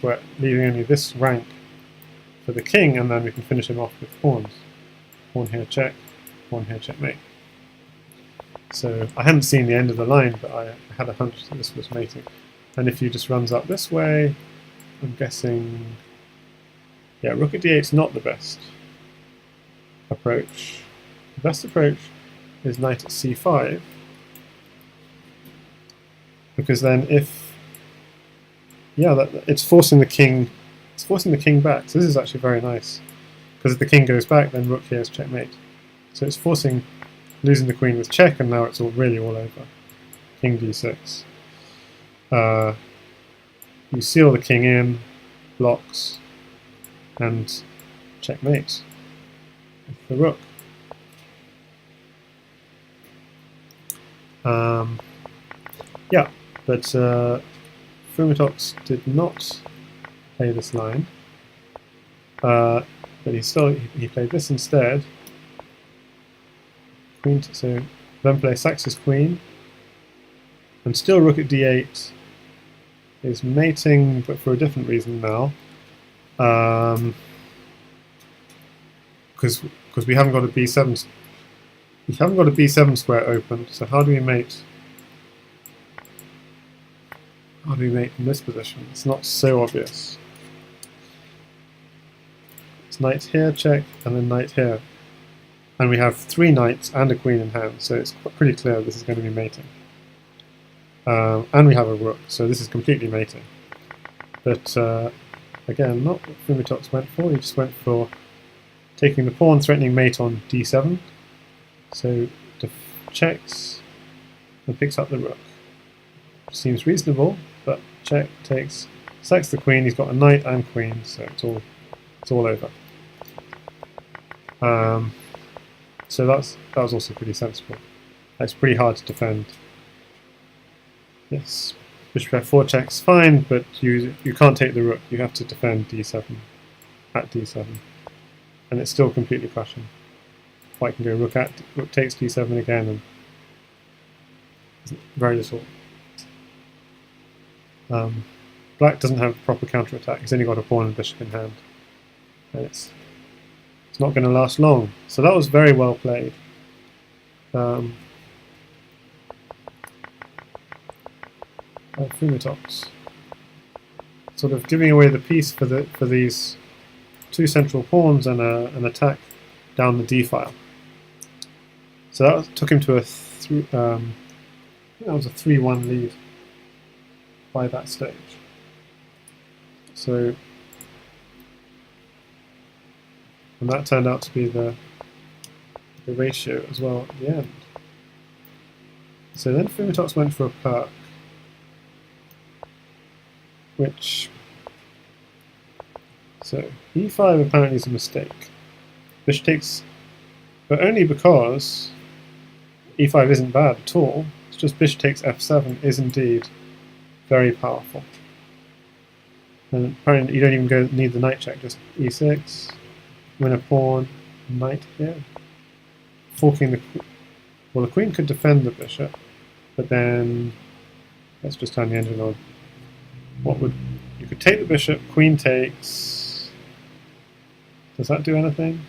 rank for the king, and then we can finish him off with pawns. Pawn here check, pawn here checkmate. So I hadn't seen the end of the line, but I had a hunch that this was mating. And if he just runs up this way, I'm guessing, yeah, rook at d8 is not the best approach. The best approach is knight at c5, because then it's forcing the king back. So this is actually very nice, because if the king goes back, then rook here is checkmate. So it's losing the queen with check, and now it's really all over. King d6. You seal the king in, blocks, and checkmate with the rook. Yeah, but Fumitoks did not play this line, but he played this instead. So Vempele sacks his queen, and still rook at d8 is mating, but for a different reason now. Because we haven't got a b7. We haven't got a b7 square open. So how do we mate? How do we mate in this position? It's not so obvious. It's knight here, check, and then knight here. And we have 3 knights and a queen in hand, so it's pretty clear this is going to be mating. And we have a rook, so this is completely mating. But again, not what Fumitoks went for. He just went for taking the pawn, threatening mate on d7. So checks and picks up the rook. Seems reasonable, but check, takes, sacks the queen. He's got a knight and queen, so it's all over. So that was also pretty sensible. It's pretty hard to defend. Yes, bishop f4 checks fine, but you can't take the rook. You have to defend d7 at d7, and it's still completely crushing. White can go rook takes d7 again, and very little. Black doesn't have proper counterattack. He's only got a pawn and bishop in hand, and it's not going to last long. So that was very well played. Fumitoks. Sort of giving away the piece for these two central pawns and an attack down the d file. So that took him to a I think that was a 3-1 lead by that stage. So, and that turned out to be the ratio as well at the end. So then Fumitoks went for a perk, which, so e5 apparently is a mistake. Bishop takes, but only because e5 isn't bad at all. It's just bishop takes f7 is indeed very powerful. And apparently you don't even need the knight check, just e6, win a pawn, knight here. Forking the queen. Well, the queen could defend the bishop, but then let's just turn the engine on. What would you could take the bishop, queen takes. Does that do anything?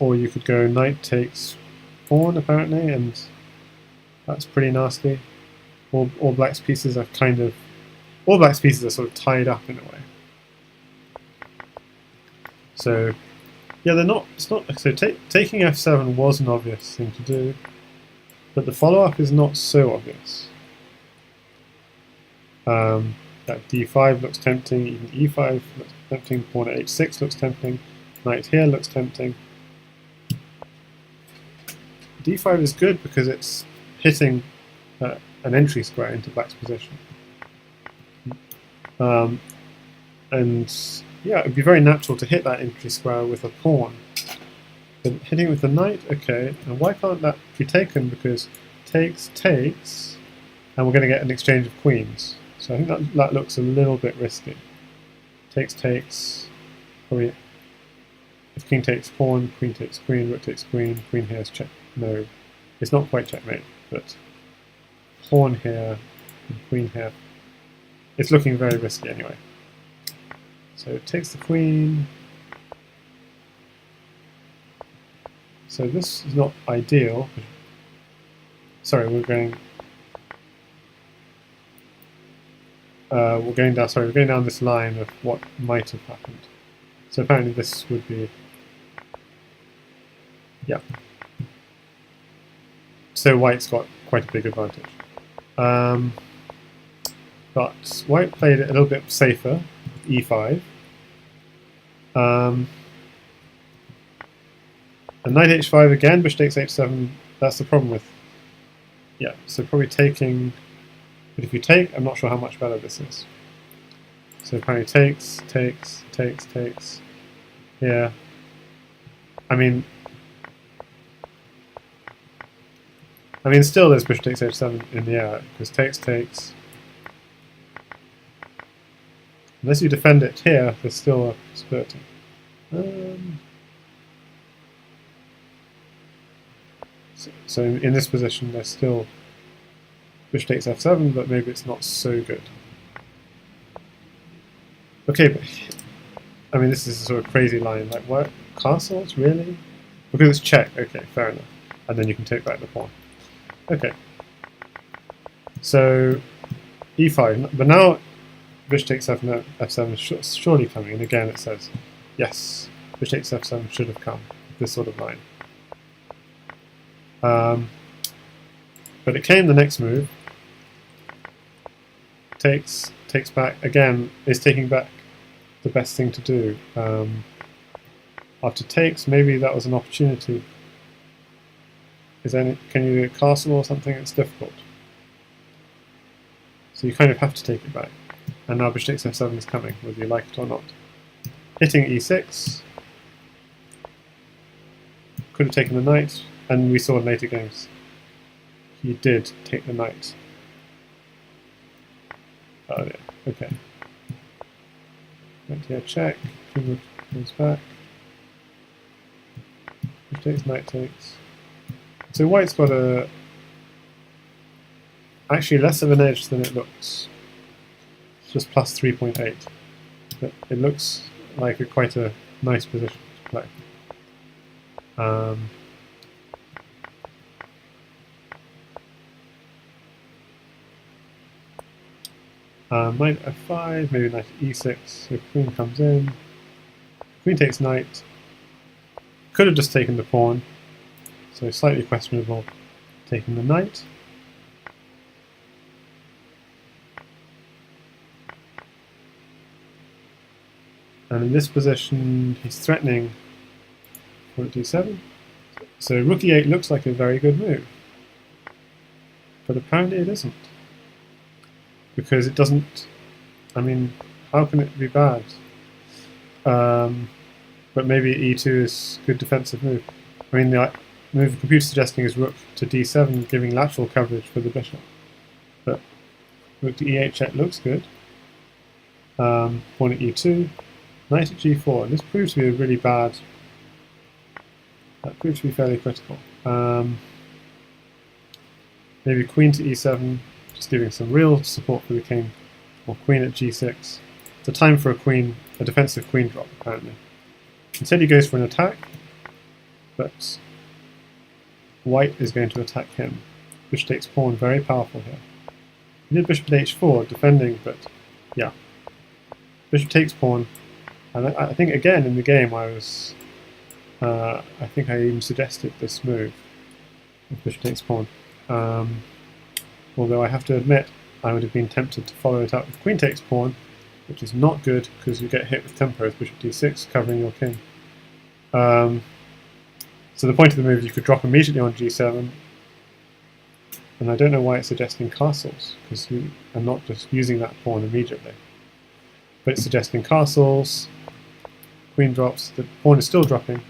Or you could go knight takes pawn apparently, and that's pretty nasty. All black's pieces are all black's pieces are sort of tied up in a way. So yeah, it's not. So taking f7 was an obvious thing to do, but the follow-up is not so obvious. That d5 looks tempting, even e5 looks tempting, pawn at h6 looks tempting, knight here looks tempting. d5 is good because it's hitting an entry square into black's position. And yeah, it would be very natural to hit that entry square with a pawn. But hitting it with the knight, okay, and why can't that be taken? Because takes, and we're going to get an exchange of queens. So I think that looks a little bit risky. Takes, probably, if king takes pawn, queen takes queen, rook takes queen, queen here is check. No, it's not quite checkmate, but pawn here, and queen here. It's looking very risky anyway. So it takes the queen. So this is not ideal. Sorry, we're going down this line of what might have happened. So apparently this would be, yeah. So white's got quite a big advantage. But white played it a little bit safer, e5. And knight h5 again, bishop takes h7, that's the problem with, yeah, so probably taking, but if you take, I'm not sure how much better this is. So apparently takes, yeah. I mean still there's bishop takes h7 in the air, because takes. Unless you defend it here, there's still a possibility. So in this position, there's still bishop takes f7, but maybe it's not so good. Okay, but I mean, this is a sort of crazy line. Like, what? Castles? Really? Because it's check. Okay, fair enough. And then you can take back the pawn. Okay. So e5, but now bishop takes f7 is surely coming, and again it says, yes, bishop takes f7 should have come, this sort of line. But it came the next move, takes back, again, is taking back the best thing to do. After takes, maybe that was an opportunity. Can you do a castle or something? It's difficult. So you kind of have to take it back. And now bishop takes f7 is coming, whether you like it or not. Hitting e6. Could have taken the knight, and we saw in later games he did take the knight. Oh yeah, okay. Knight here, check. King goes back. Bishop takes, knight takes. So white's got actually less of an edge than it looks. It's just plus 3.8. But it looks like quite a nice position to play. Knight f5, maybe knight e6, so queen comes in. Queen takes knight. Could have just taken the pawn, so slightly questionable taking the knight. And in this position, he's threatening pawn at d7. So rook e8 looks like a very good move. But apparently it isn't. Because it doesn't... I mean, how can it be bad? But maybe e2 is a good defensive move. I mean, the move the computer's suggesting is rook to d7, giving lateral coverage for the bishop. But rook to e8 check looks good. Pawn at e2. Knight at g4. And this proves to be a really bad... That proves to be fairly critical. Maybe queen to e7, just giving some real support for the king. Or queen at g6. It's a time for a defensive queen drop, apparently. Instead he goes for an attack, but white is going to attack him. Bishop takes pawn, very powerful here. He did bishop at h4, defending, but yeah. Bishop takes pawn, and I think again in the game I think I even suggested this move, if bishop takes pawn. Although I have to admit, I would have been tempted to follow it up with queen takes pawn, which is not good because you get hit with tempo with bishop d6 covering your king. So the point of the move is you could drop immediately on g7, and I don't know why it's suggesting castles, because you are not just using that pawn immediately. But it's suggesting castles, queen drops, the pawn is still dropping,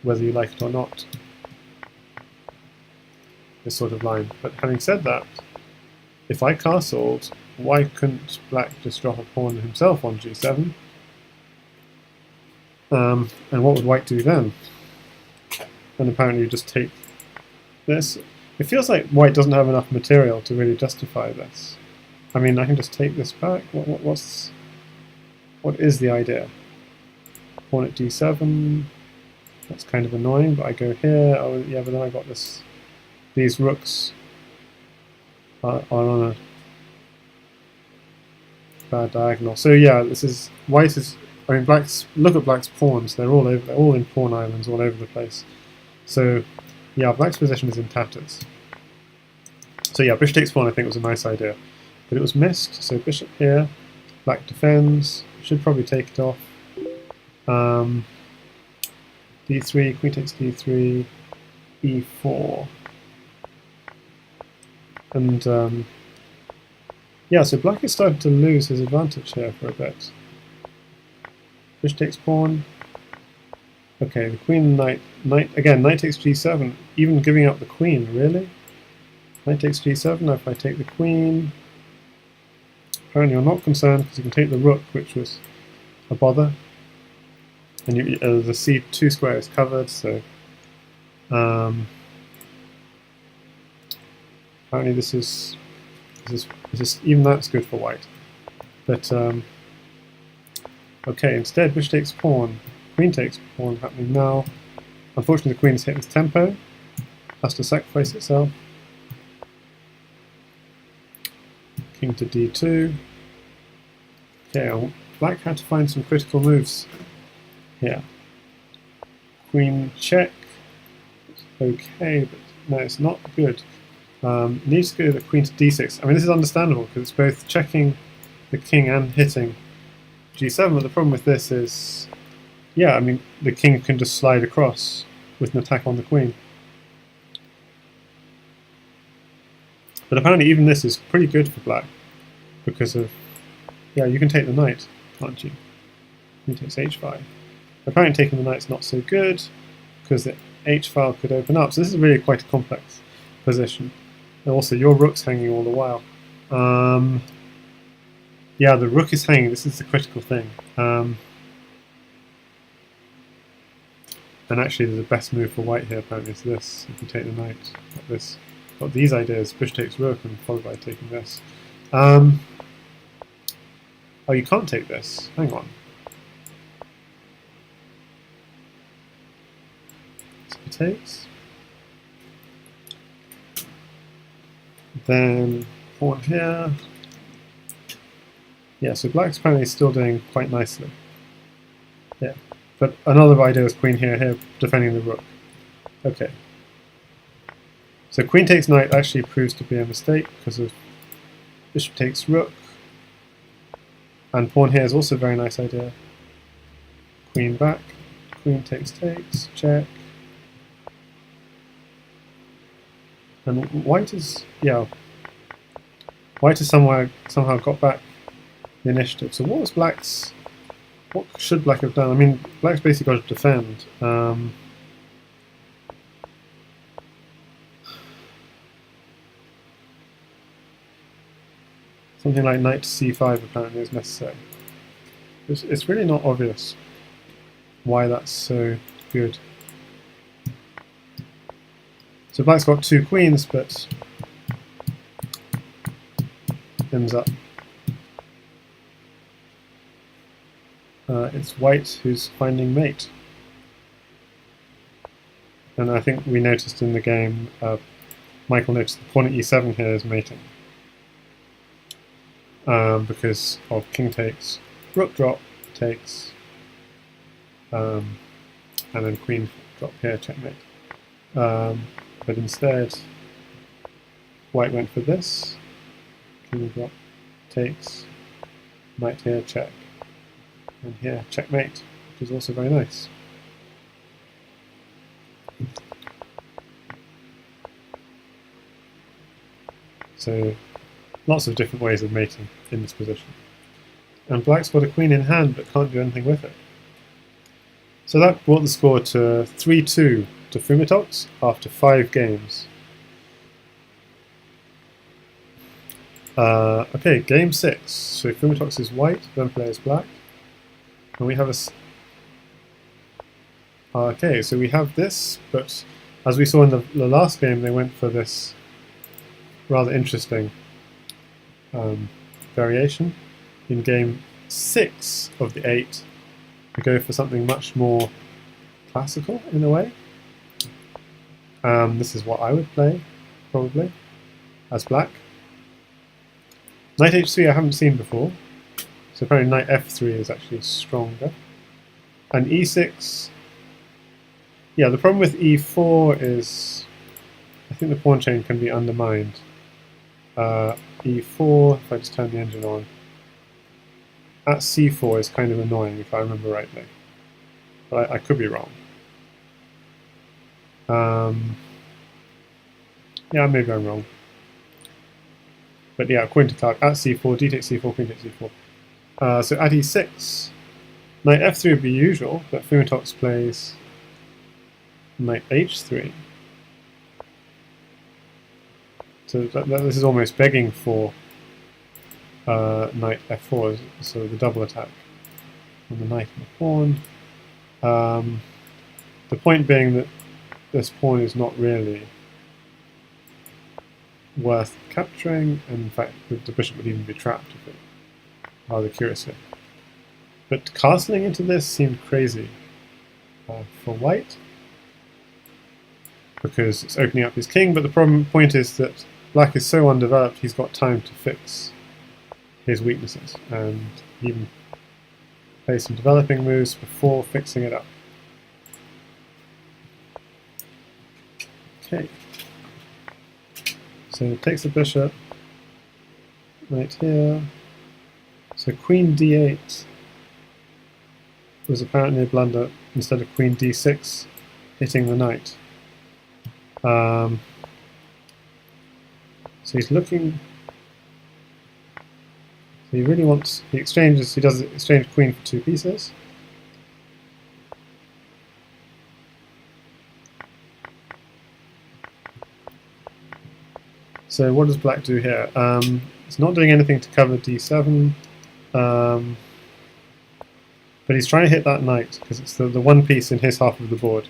whether you like it or not, this sort of line. But having said that, if I castled, why couldn't black just drop a pawn himself on g7? And what would white do then? And apparently you just take this. It feels like white doesn't have enough material to really justify this. I mean, I can just take this back. What is the idea? Pawn at d7. That's kind of annoying, but I go here. Oh yeah, but then I got this. These rooks are on a bad diagonal. So yeah, this is white is. I mean, look at black's pawns. They're all over. They're all in pawn islands all over the place. So yeah, black's position is in tatters. So yeah, bishop takes pawn I think was a nice idea, but it was missed. So bishop here, black defends. Should probably take it off. d3, queen takes d3, e4, and yeah. So black is starting to lose his advantage here for a bit. Bishop takes pawn. Okay, the queen, knight again, knight takes g7, even giving up the queen, really? Knight takes g7, if I take the queen... Apparently you're not concerned because you can take the rook, which was a bother. And the c2 square is covered, so... apparently this is even that's good for white. But, okay, instead bishop takes pawn. Queen takes pawn happening now. Unfortunately the queen is hit with tempo. Has to sacrifice itself. King to d2. Okay, black had to find some critical moves here. Queen check. Okay, but no, it's not good. Needs to go to the queen to d6. I mean, this is understandable because it's both checking the king and hitting g7, but the problem with this is, yeah, I mean, the king can just slide across with an attack on the queen. But apparently even this is pretty good for black because of, yeah, you can take the knight, can't you? Queen takes h5. Apparently taking the knight's not so good because the h file could open up. So this is really quite a complex position. And also your rook's hanging all the while. Yeah, the rook is hanging. This is the critical thing. And actually, the best move for white here apparently is this. If you take the knight, got this, got these ideas. Bishop takes rook, and followed by taking this. Oh, you can't take this. Hang on. So he takes. Then pawn here. Yeah, so black's apparently still doing quite nicely. Yeah, but another idea is queen here, defending the rook. Okay. So queen takes knight actually proves to be a mistake because of bishop takes rook. And pawn here is also a very nice idea. Queen back, queen takes, check. And white is, yeah, white has somehow got back the initiative. So what should black have done? I mean, black's basically got to defend. Something like knight to c5 apparently is necessary. It's really not obvious why that's so good. So black's got two queens, but ends up it's white who's finding mate. And I think we noticed in the game, Michael noticed the pawn at e7 here is mating. Because of king takes, rook drop takes, and then queen drop here, checkmate. But instead, white went for this, king drop takes, knight here, check, and here, checkmate, which is also very nice. So, lots of different ways of mating in this position. And black's got a queen in hand but can't do anything with it. So that brought the score to 3-2 to Fumitoks after 5 games. Okay, game 6. So Fumitoks is white, Vempele is black. And we have okay, so we have this, but as we saw in the last game, they went for this rather interesting variation. In game 6 of the 8, we go for something much more classical in a way. This is what I would play, probably, as black. Knight h3 I haven't seen before, so apparently knight f3 is actually stronger. And e6, yeah, the problem with e4 is I think the pawn chain can be undermined. E4, if I just turn the engine on, at c4 is kind of annoying if I remember rightly, but I could be wrong. Yeah, maybe I'm wrong. But yeah, according to Clark, at c4, d takes c4, queen takes c4. So at e6, knight f3 would be usual, but Fumitoks plays knight h3. So this is almost begging for knight f4, so the double attack on the knight and the pawn. The point being that this pawn is not really worth capturing, and in fact the bishop would even be trapped if it, rather curiously. But castling into this seemed crazy for white, because it's opening up his king, but the point is that black is so undeveloped he's got time to fix his weaknesses, and even play some developing moves before fixing it up. Okay. So it takes the bishop right here. So queen d8 was apparently a blunder instead of queen d6 hitting the knight. So he's looking. So he really wants. He does exchange queen for 2 pieces. So what does black do here? It's not doing anything to cover d7, but he's trying to hit that knight because it's the one piece in his half of the board.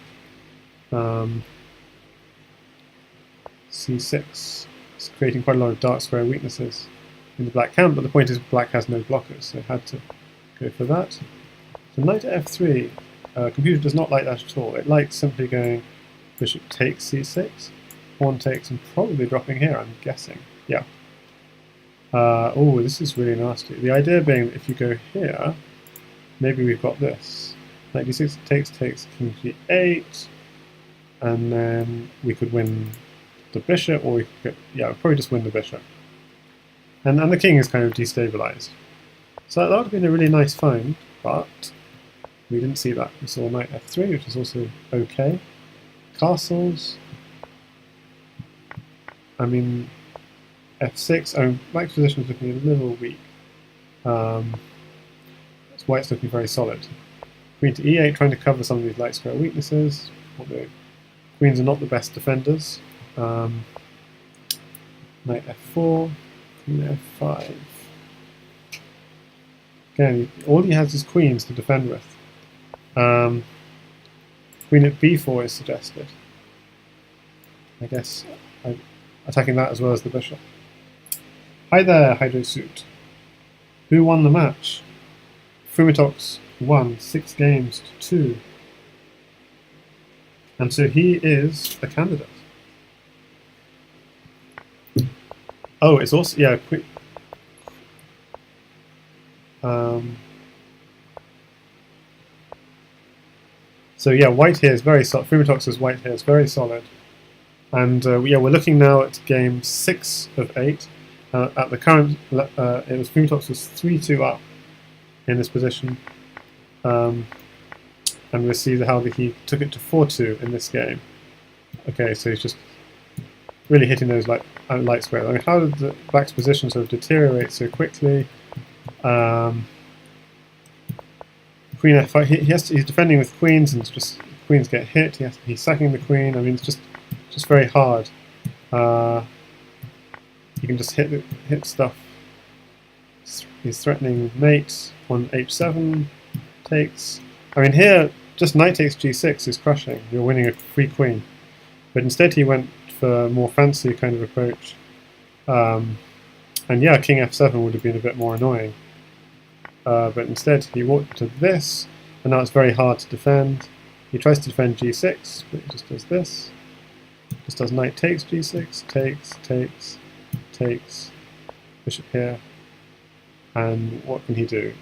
c6 is creating quite a lot of dark square weaknesses in the black camp, but the point is black has no blockers, so it had to go for that. So knight to f3, computer does not like that at all. It likes simply going bishop takes c6, pawn takes, and probably dropping here, I'm guessing. Yeah. Oh, this is really nasty. The idea being that if you go here, maybe we've got this. Knight d6 takes, king g8, and then we could win the bishop, or we could get, yeah, we'll probably just win the bishop. And the king is kind of destabilized. So that would have been a really nice find, but we didn't see that. We saw knight f3, which is also okay. Castles. I mean, f6. I mean, black's position is looking a little weak. White's looking very solid. Queen to e8, trying to cover some of these light square weaknesses. Although queens are not the best defenders. Knight f4, queen f5. Again, all he has is queens to defend with. Queen at b4 is suggested. I guess I'm attacking that as well as the bishop. Hi there, Hydro Suit. Who won the match? Fumitoks won 6 games to 2. And so he is a candidate. Oh, it's also, yeah, quick. So yeah, white here is very solid. Fumitoks' white here is very solid. And yeah, we're looking now at game 6 of 8. At the current, it was Fumitoks was 3-2 up in this position. And we'll see how he took it to 4-2 in this game. Okay, so he's just really hitting those light squares. I mean, how did the black's position sort of deteriorate so quickly? Queen f5. He's defending with queens, and just queens get hit. He's sacking the queen. I mean, it's just very hard. You can just hit stuff. He's threatening mate on h7 takes. I mean, here just knight takes g6 is crushing. You're winning a free queen, but instead he went for a more fancy kind of approach. And yeah, king f7 would have been a bit more annoying. But instead he walked to this, and now it's very hard to defend. He tries to defend g6, but he just does this. Just does knight takes g6, takes, bishop here. And what can he do?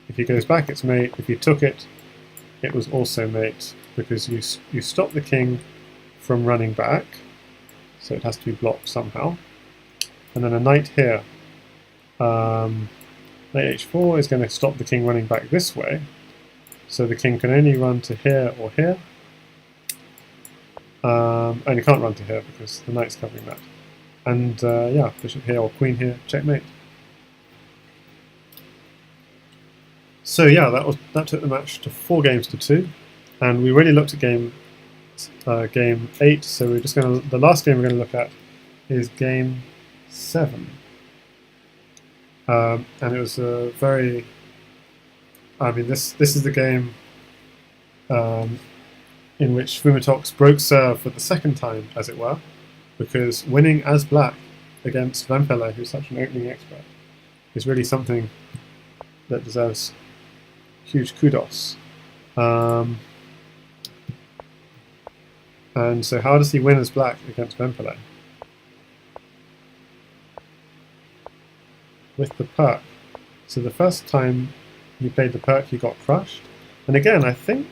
If he goes back, it's mate. If he took it, it was also mate, because you stop the king from running back, so it has to be blocked somehow. And then a knight here. Knight h4 is going to stop the king running back this way, so the king can only run to here or here. And he can't run to here because the knight's covering that. And yeah, bishop here or queen here, checkmate. So yeah, that took the match to 4 games to 2, and we really looked at game 8. So we're just going to, the last game we're going to look at is game 7, and it was a very, I mean, this is the game in which Fumitoks broke serve for the second time, as it were, because winning as black against Vempele, who's such an opening expert, is really something that deserves huge kudos. And so how does he win as black against Vempele? With the perk. So the first time he played the perk, he got crushed. And again, I think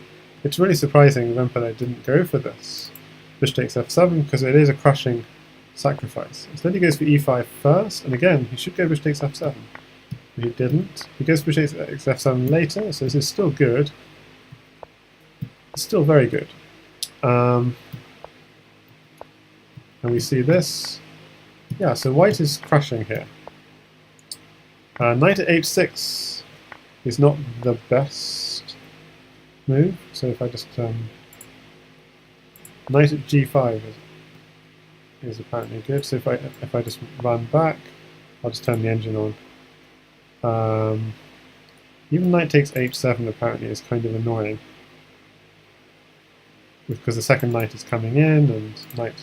it's really surprising Vempele didn't go for this. Bishop takes f7, because it is a crushing sacrifice. Instead he goes for e5 first, and again, he should go bishop takes f7. But he didn't. He goes for bishop takes f7 later, so this is still good. It's still very good. And we see this. Yeah, so white is crushing here. Knight at h6 is not the best move, so if I just knight at g5 is apparently good. So if I just run back, I'll just turn the engine on. Even knight takes h7 apparently is kind of annoying, because the second knight is coming in, and knight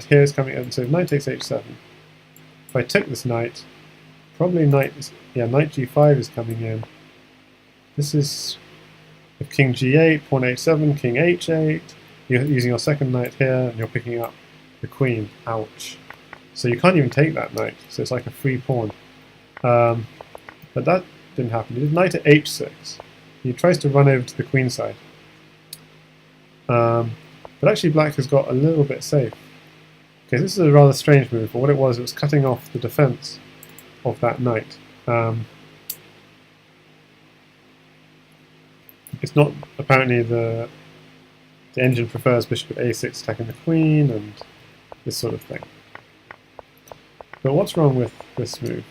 here is coming in. So knight takes h7. If I took this knight, probably knight g5 is coming in. This is if king g8, pawn h7, king h8. You're using your second knight here, and you're picking up the queen. Ouch. So you can't even take that knight, so it's like a free pawn. But that didn't happen. He did knight at h6. He tries to run over to the queen side. But actually black has got a little bit safe. Okay, this is a rather strange move, but what it was cutting off the defense of that knight. It's not, apparently the engine prefers bishop at a6 attacking the queen and this sort of thing. But what's wrong with this move?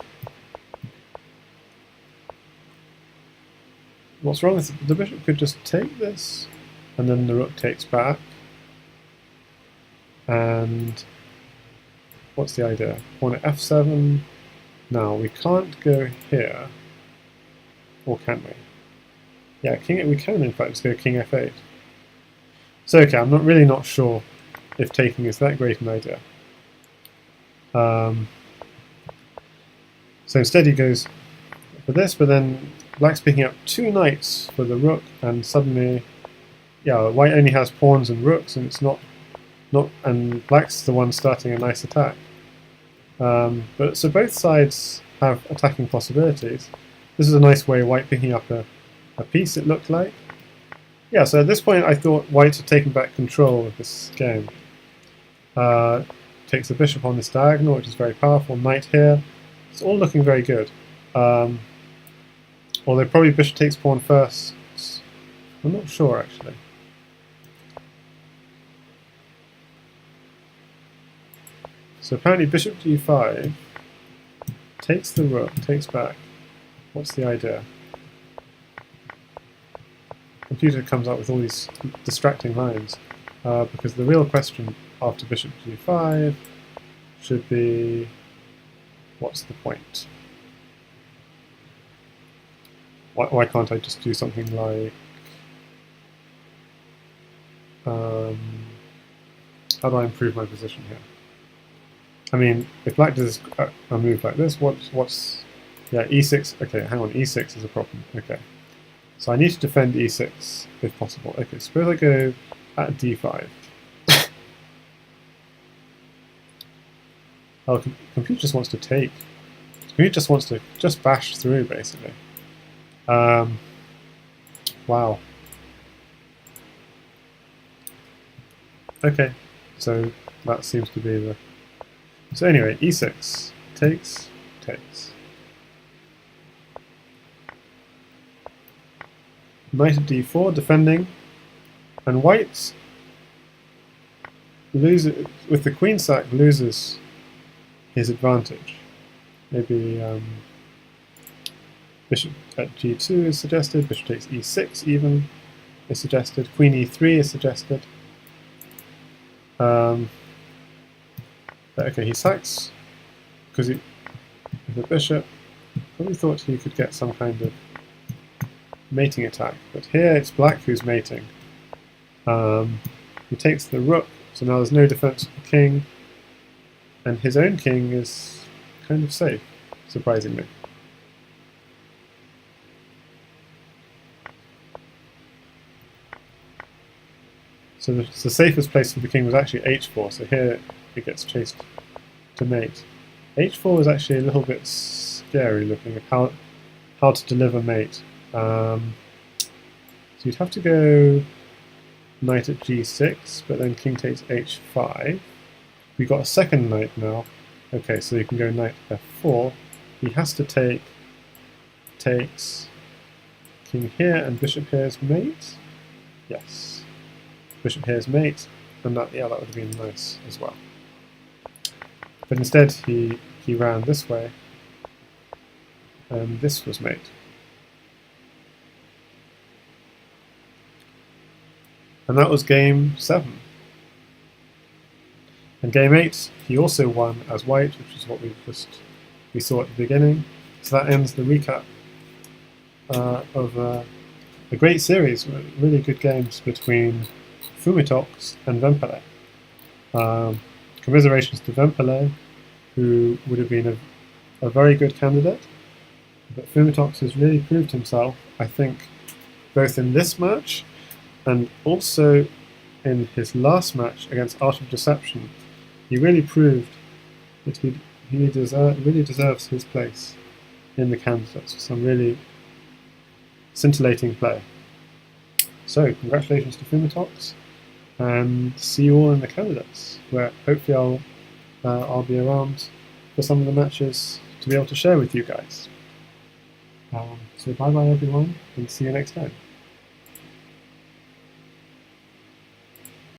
What's wrong is the bishop could just take this, and then the rook takes back. And what's the idea? Pawn at f7. Now we can't go here, or can we? Yeah, we can in fact just go king f8. So okay, I'm really not sure if taking is that great an idea. So instead he goes for this, but then black's picking up 2 knights for the rook, and suddenly, yeah, white only has pawns and rooks, and it's not, and black's the one starting a nice attack. But so both sides have attacking possibilities. This is a nice way white picking up a piece, it looked like. Yeah, so at this point I thought white had taken back control of this game. Takes the bishop on this diagonal, which is very powerful. Knight here. It's all looking very good. Although probably bishop takes pawn first. I'm not sure actually. So apparently bishop d5 takes the rook, takes back. What's the idea? Computer comes up with all these distracting lines, because the real question after bishop d5 should be, what's the point? Why can't I just do something like, how do I improve my position here? I mean, if black does a move like this, yeah, e6, okay, hang on, e6 is a problem, okay. So I need to defend e6 if possible. Okay, suppose I go at d5. Oh, computer just wants to take. Computer just wants to just bash through, basically. Wow. Okay, so that seems to be the... So anyway, e6 takes. Knight at d4, defending, and white loses, with the queen sack, loses his advantage. Maybe bishop at g2 is suggested, bishop takes e6 even is suggested, queen e3 is suggested. But okay, he sacks because the bishop probably thought he could get some kind of mating attack, but here it's black who's mating. He takes the rook, so now there's no defense for the king, and his own king is kind of safe, surprisingly. So the safest place for the king was actually h4, so here it gets chased to mate. h4 is actually a little bit scary looking at how to deliver mate. So you'd have to go knight at g6, but then king takes h5. We've got a second knight now. Okay, so you can go knight f4. He has to take, takes king here, and bishop here is mate. Yes, bishop here is mate, and that, yeah, that would have been nice as well. But instead he ran this way, and this was mate. And that was game 7. And game 8, he also won as white, which is what we saw at the beginning. So that ends the recap of a great series, really good games between Fumitoks and Vempele. Commiserations to Vempele, who would have been a very good candidate. But Fumitoks has really proved himself, I think, both in this match and also in his last match against Art of Deception. He really proved But he really deserves his place in the candidates for some really scintillating play. So, congratulations to Fumitoks, and see you all in the candidates, where hopefully I'll be around for some of the matches to be able to share with you guys. So bye bye everyone, and see you next time.